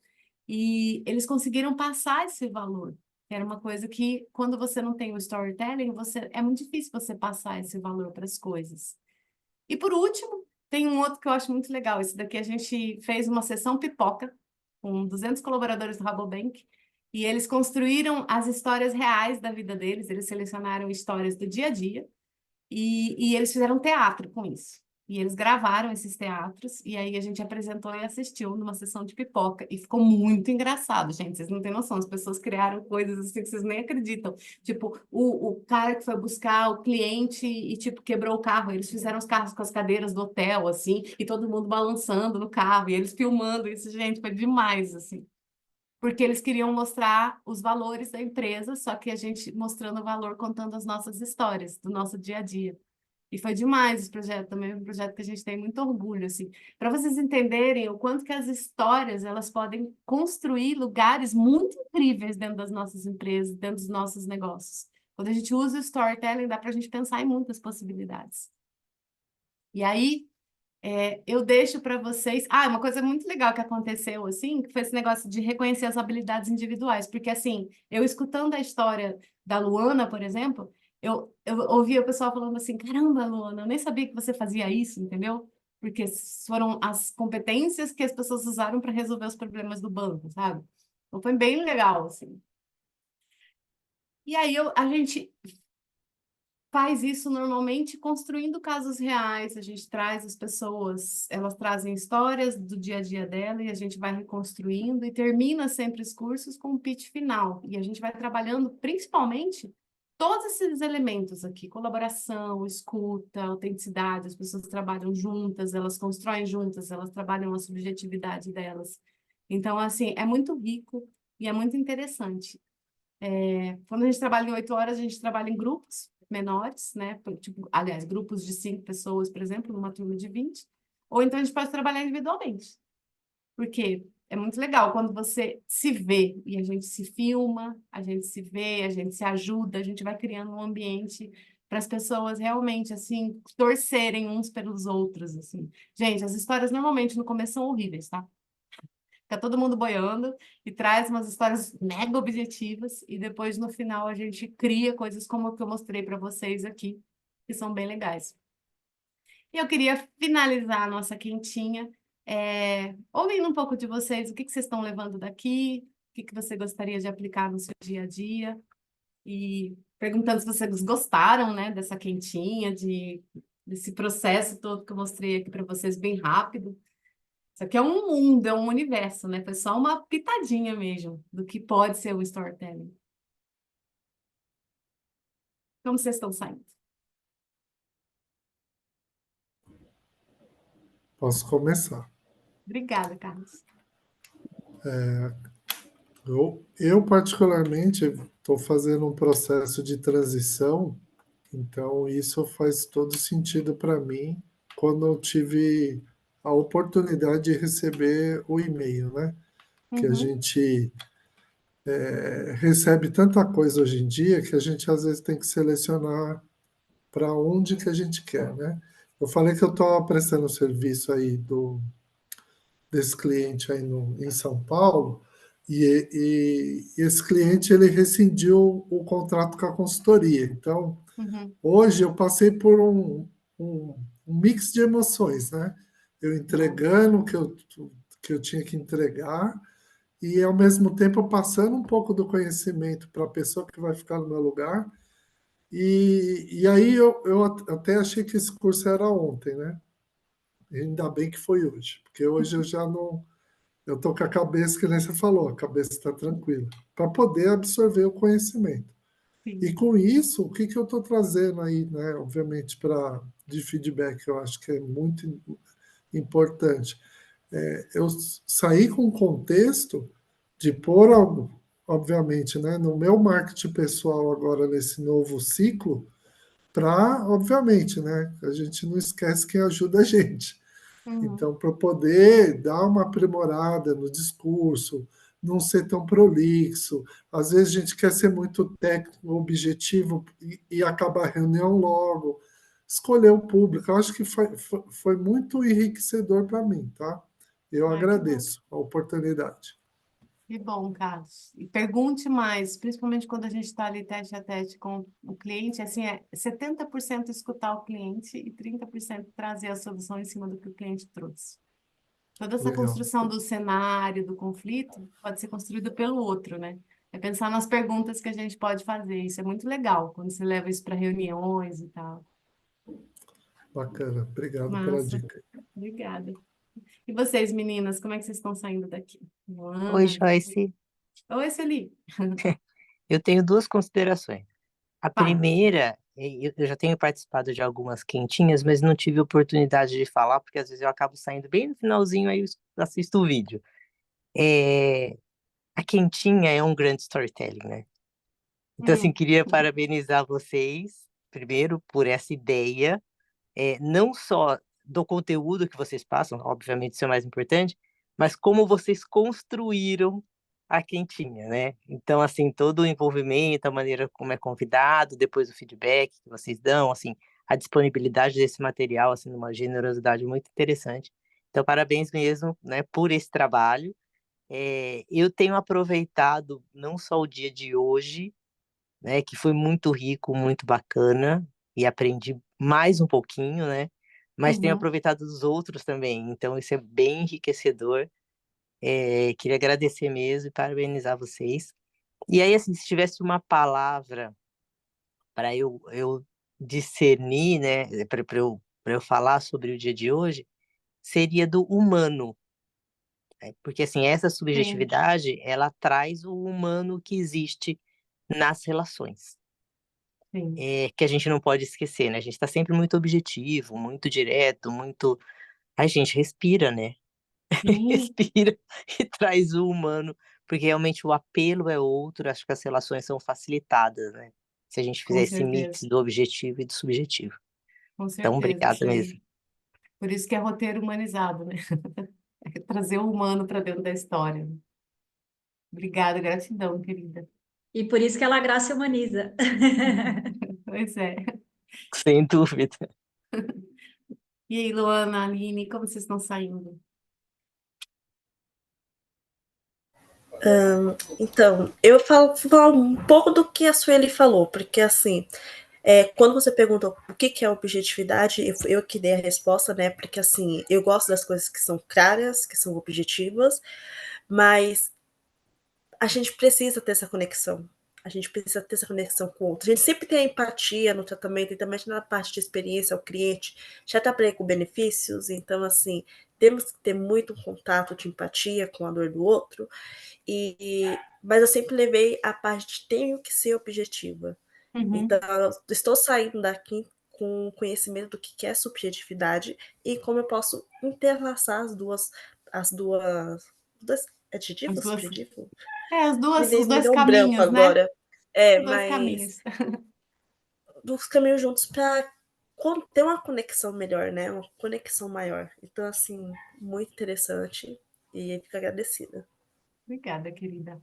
e eles conseguiram passar esse valor. Era uma coisa que, quando você não tem o storytelling, é muito difícil você passar esse valor para as coisas. E, por último, tem um outro que eu acho muito legal. Esse daqui a gente fez uma sessão pipoca com 200 colaboradores do Rabobank, e eles construíram as histórias reais da vida deles, eles selecionaram histórias do dia a dia, e eles fizeram teatro com isso. E eles gravaram esses teatros, e aí a gente apresentou e assistiu numa sessão de pipoca, e ficou muito engraçado, gente, vocês não têm noção, as pessoas criaram coisas assim que vocês nem acreditam. Tipo, o cara que foi buscar o cliente e, tipo, quebrou o carro, eles fizeram os carros com as cadeiras do hotel, assim, e todo mundo balançando no carro, e eles filmando isso, gente, foi demais, assim. Porque eles queriam mostrar os valores da empresa, só que a gente mostrando o valor, contando as nossas histórias, do nosso dia a dia. E foi demais esse projeto também, um projeto que a gente tem muito orgulho, assim. Para vocês entenderem o quanto que as histórias, elas podem construir lugares muito incríveis dentro das nossas empresas, dentro dos nossos negócios. Quando a gente usa o storytelling, dá para a gente pensar em muitas possibilidades. E aí, eu deixo para vocês... uma coisa muito legal que aconteceu, assim, que foi esse negócio de reconhecer as habilidades individuais, porque, assim, eu escutando a história da Luana, por exemplo, eu ouvia o pessoal falando assim, caramba, Luana, eu nem sabia que você fazia isso, entendeu? Porque foram as competências que as pessoas usaram para resolver os problemas do banco, sabe? Então, foi bem legal, assim. E aí, a gente faz isso normalmente construindo casos reais, a gente traz as pessoas, elas trazem histórias do dia a dia dela e a gente vai reconstruindo e termina sempre os cursos com um pitch final. E a gente vai trabalhando principalmente todos esses elementos aqui, colaboração, escuta, autenticidade, as pessoas trabalham juntas, elas constroem juntas, elas trabalham a subjetividade delas. Então, assim, é muito rico e é muito interessante. Quando a gente trabalha em 8 horas, a gente trabalha em grupos menores, né? Tipo, aliás, grupos de 5 pessoas, por exemplo, numa turma de 20. Ou então a gente pode trabalhar individualmente. Porque é muito legal quando você se vê e a gente se filma, a gente se vê, a gente se ajuda, a gente vai criando um ambiente para as pessoas realmente, assim, torcerem uns pelos outros, assim. Gente, as histórias normalmente no começo são horríveis, tá? Fica todo mundo boiando e traz umas histórias mega objetivas e depois no final a gente cria coisas como a que eu mostrei para vocês aqui, que são bem legais. E eu queria finalizar a nossa quentinha, ouvindo um pouco de vocês, o que que vocês estão levando daqui, o que que você gostaria de aplicar no seu dia a dia, e perguntando se vocês gostaram, né, dessa quentinha, desse processo todo que eu mostrei aqui para vocês bem rápido. Isso aqui é um mundo, é um universo, né? Foi só uma pitadinha mesmo do que pode ser o storytelling. Como vocês estão saindo? Posso começar. Obrigada, Carlos. Eu particularmente, estou fazendo um processo de transição, então isso faz todo sentido para mim quando eu tive a oportunidade de receber o e-mail, né? Que a Uhum, gente recebe tanta coisa hoje em dia que a gente às vezes tem que selecionar para onde que a gente quer, né? Eu falei que eu estou prestando serviço aí desse cliente aí em São Paulo, e esse cliente ele rescindiu o contrato com a consultoria. Então, uhum, hoje eu passei por um, um mix de emoções, né? Eu entregando o que eu tinha que entregar e, ao mesmo tempo, passando um pouco do conhecimento para a pessoa que vai ficar no meu lugar. E aí eu até achei que esse curso era ontem, né? Ainda bem que foi hoje, porque hoje eu já não. Eu estou com a cabeça, que nem você falou, a cabeça está tranquila, para poder absorver o conhecimento. E sim. com isso, o que que eu estou trazendo aí, né? Obviamente, de feedback, eu acho que é muito importante. Eu saí com o contexto de pôr algo, obviamente, né, no meu marketing pessoal agora nesse novo ciclo, para, obviamente, né, a gente não esquece quem ajuda a gente. Uhum, Então, para poder dar uma aprimorada no discurso, não ser tão prolixo, às vezes a gente quer ser muito técnico, objetivo e acabar a reunião logo. Escolher o público, eu acho que foi muito enriquecedor para mim, tá? Eu ai, que bom. agradeço a oportunidade. Que bom, Carlos. E pergunte mais, principalmente quando a gente está ali tete a tete com o cliente, assim, 70% escutar o cliente e 30% trazer a solução em cima do que o cliente trouxe. Toda essa Legal. construção do cenário, do conflito, pode ser construída pelo outro, né? É pensar nas perguntas que a gente pode fazer. Isso é muito legal, quando você leva isso para reuniões e tal. Bacana. Obrigado pela Massa, dica. obrigada. E vocês, meninas, como é que vocês estão saindo daqui? Oi, Luana, Joyce. oi, Celi. Eu tenho duas considerações. A Vai. primeira, eu já tenho participado de algumas quentinhas, mas não tive oportunidade de falar, porque às vezes eu acabo saindo bem no finalzinho, aí eu assisto o vídeo. É, a quentinha é um grande storytelling, né? Então, assim, Hum, queria parabenizar vocês, primeiro, por essa ideia, não só do conteúdo que vocês passam, obviamente isso é o mais importante, mas como vocês construíram a quentinha, né? Então, assim, todo o envolvimento, a maneira como é convidado, depois o feedback que vocês dão, assim, a disponibilidade desse material, assim, numa generosidade muito interessante. Então, parabéns mesmo, né, por esse trabalho. Eu tenho aproveitado não só o dia de hoje, né, que foi muito rico, muito bacana, e aprendi mais um pouquinho, né, mas tenho uhum. aproveitado os outros também, então isso é bem enriquecedor. Queria agradecer mesmo e parabenizar vocês. E aí, assim, se tivesse uma palavra para eu discernir, né, para eu falar sobre o dia de hoje, seria do humano, né? Porque, assim, essa Sim, subjetividade, ela traz o humano que existe nas relações. sim. Que a gente não pode esquecer, né? A gente está sempre muito objetivo, muito direto, muito. A gente respira, né? Sim, respira e traz o humano, porque realmente o apelo é outro, acho que as relações são facilitadas, né? Se a gente com fizer esse mix certeza, do objetivo e do subjetivo. com Então, certeza. obrigada Isso mesmo. aí. Por isso que é roteiro humanizado, né? É trazer o humano para dentro da história. Obrigada, gratidão, querida. E por isso que ela graça e humaniza. Pois é. Sem dúvida. E aí, Luana, Aline, como vocês estão saindo? Então, eu vou falar um pouco do que a Sueli falou, porque assim, quando você pergunta o que é objetividade, eu que dei a resposta, né? Porque assim, eu gosto das coisas que são claras, que são objetivas, mas a gente precisa ter essa conexão. A gente precisa ter essa conexão com o outro. A gente sempre tem a empatia no tratamento e também na parte de experiência ao cliente. Já trabalhei com benefícios, então, assim, temos que ter muito contato de empatia com a dor do outro. Mas eu sempre levei a parte de tenho que ser objetiva. Uhum. Então, eu estou saindo daqui com conhecimento do que é subjetividade e como eu posso interlaçar as duas As adjetivos, duas, subjetivo? os Me dois deu um branco caminhos, né? agora. Os dois Mas caminhos. dos caminhos juntos para ter uma conexão melhor, né? Uma conexão maior. Então, assim, muito interessante e fico agradecida. Obrigada, querida.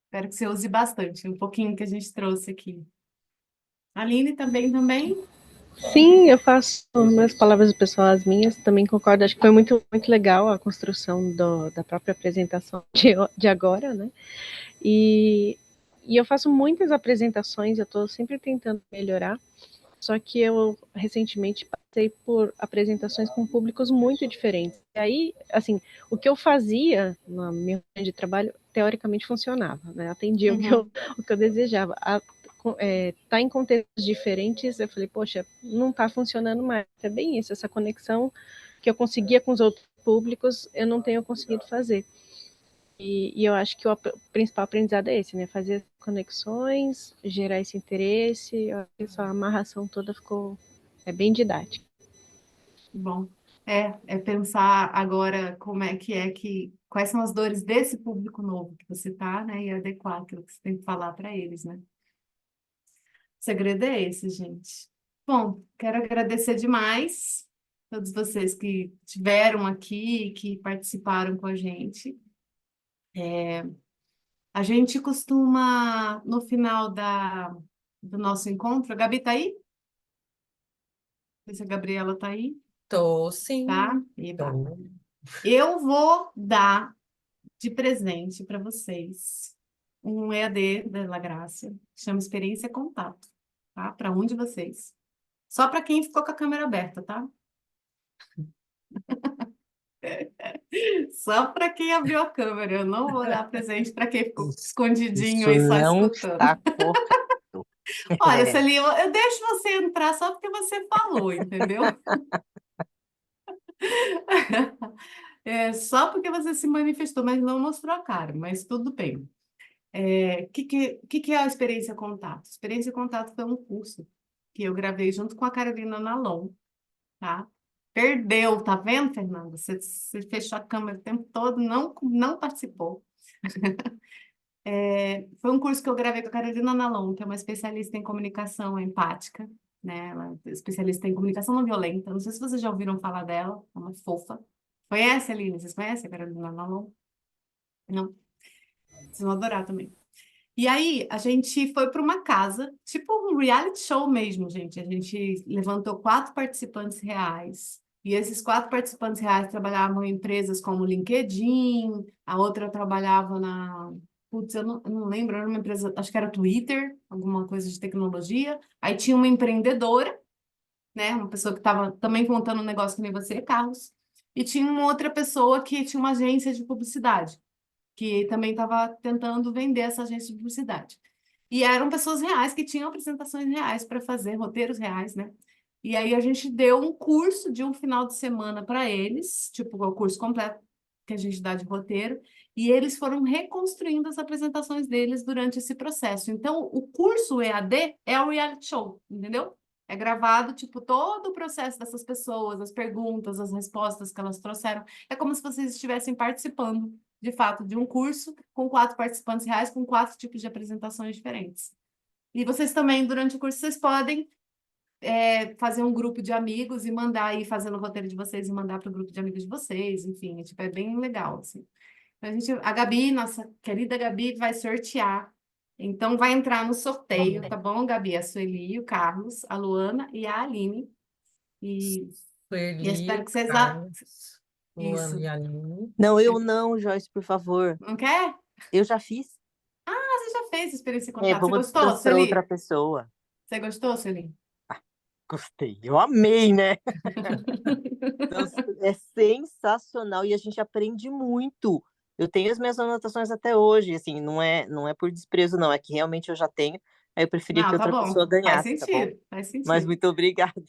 Espero que você use bastante um pouquinho que a gente trouxe aqui. Aline também? Sim, eu faço minhas palavras do pessoal as minhas, também concordo, acho que foi muito, muito legal a construção da própria apresentação de agora, né? E eu faço muitas apresentações, eu estou sempre tentando melhorar, só que eu recentemente passei por apresentações com públicos muito diferentes. E aí, assim, o que eu fazia no meu dia de trabalho, teoricamente funcionava, né? Atendia Uhum. o que eu desejava. Tá em contextos diferentes, eu falei, poxa, não está funcionando mais. É bem isso, essa conexão que eu conseguia com os outros públicos, eu não tenho conseguido fazer. E eu acho que o principal aprendizado é esse, né? Fazer conexões, gerar esse interesse. Essa amarração toda ficou bem didática. Bom, é pensar agora como quais são as dores desse público novo que você tá, né? E adequar aquilo que você tem que falar para eles, né? O segredo é esse, gente. Bom, quero agradecer demais todos vocês que estiveram aqui, que participaram com a gente. A gente costuma, no final do nosso encontro, a Gabi tá aí? Não sei se a Gabriela tá aí, Tô, sim. tá? Eba. Tô. Eu vou dar de presente para vocês um EAD da La Graça, que chama Experiência Contato, tá? Para um de vocês. Só para quem ficou com a câmera aberta, tá? Só para quem abriu a câmera. Eu não vou dar presente para quem ficou escondidinho Isso aí só não escutando. está correto. Olha, Celinha, eu deixo você entrar só porque você falou, entendeu? Só porque você se manifestou, mas não mostrou a cara, mas tudo bem. Que é a Experiência Contato? Experiência Contato foi um curso que eu gravei junto com a Carolina Nalon, tá? Perdeu, tá vendo, Fernanda? Você fechou a câmera o tempo todo, não participou. Foi um curso que eu gravei com a Carolina Nalon, que é uma especialista em comunicação empática, né? Ela é especialista em comunicação não violenta. Não sei se vocês já ouviram falar dela, é uma fofa. Conhece, Aline? Vocês conhecem a Carolina Nalon? Não? Vocês vão adorar também. E aí, a gente foi para uma casa, tipo um reality show mesmo, gente. A gente levantou 4 participantes reais. E esses 4 participantes reais trabalhavam em empresas como LinkedIn, a outra trabalhava na. Putz, eu não lembro, era uma empresa, acho que era Twitter, alguma coisa de tecnologia. Aí tinha uma empreendedora, né? Uma pessoa que estava também montando um negócio que nem você, Carlos. E tinha uma outra pessoa que tinha uma agência de publicidade que também estava tentando vender essa agência de publicidade. E eram pessoas reais que tinham apresentações reais para fazer, roteiros reais, né? E aí a gente deu um curso de um final de semana para eles, tipo o curso completo que a gente dá de roteiro, e eles foram reconstruindo as apresentações deles durante esse processo. Então, o curso EAD é o reality show, entendeu? É gravado, tipo, todo o processo dessas pessoas, as perguntas, as respostas que elas trouxeram. É como se vocês estivessem participando, de fato, de um curso com 4 participantes reais, com 4 tipos de apresentações diferentes. E vocês também, durante o curso, vocês podem fazer um grupo de amigos e mandar aí, fazendo o roteiro de vocês e mandar para o grupo de amigos de vocês, enfim, tipo, é bem legal, assim. A Gabi, nossa querida Gabi, vai sortear. Então, vai entrar no sorteio, tá bom, Gabi? A Sueli, o Carlos, a Luana e a Aline. E eu espero Sueli, que vocês... Carlos, Luana Isso. e Aline. Não, eu não, Joyce, por favor. Não quer? Eu já fiz. Você já fez experiência em contato. Você Vamos gostou, para outra Sueli? pessoa. Você gostou, Sueli? Gostei, eu amei, né? Então, é sensacional e a gente aprende muito. Eu tenho as minhas anotações até hoje, assim, não é por desprezo, não, é que realmente eu já tenho. Aí eu preferia que Não, tá outra pessoa bom. Faz ganhasse, tá bom? sentido, faz Mas sentido. muito obrigada.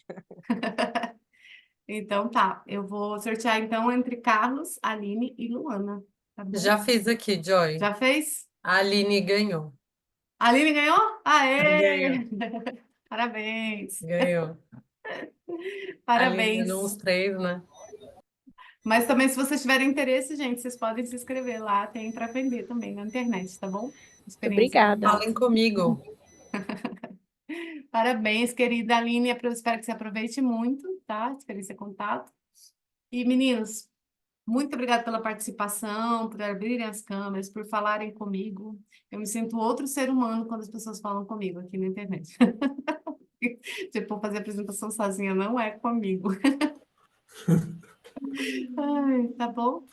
Então tá, eu vou sortear então entre Carlos, Aline e Luana, tá bom? Já fiz aqui, Joy. Já fez? A Aline ganhou. A Aline ganhou? Aê! Ganhou. Parabéns! Ganhou. A Aline ganhou uns Parabéns! 3, né? Mas também, se vocês tiverem interesse, gente, vocês podem se inscrever lá, tem para aprender também na internet, tá bom? Experiência com Obrigada. Falem comigo. Parabéns, querida Aline. Eu espero que você aproveite muito, tá? Experiência contato. E, meninos, muito obrigada pela participação, por abrirem as câmeras, por falarem comigo. Eu me sinto outro ser humano quando as pessoas falam comigo aqui na internet. Tipo, fazer apresentação sozinha não é comigo. Ai, tá bom?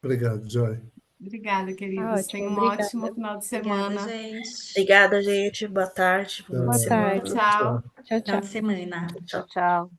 Obrigado, Joy. Obrigada, queridos. Ótimo, Tenham um obrigada. ótimo final de Obrigada, semana. gente. Obrigada, gente. Boa tarde. Boa Tchau. Boa semana. tarde. Tchau. Tchau, Final tchau. de semana. Tchau, tchau.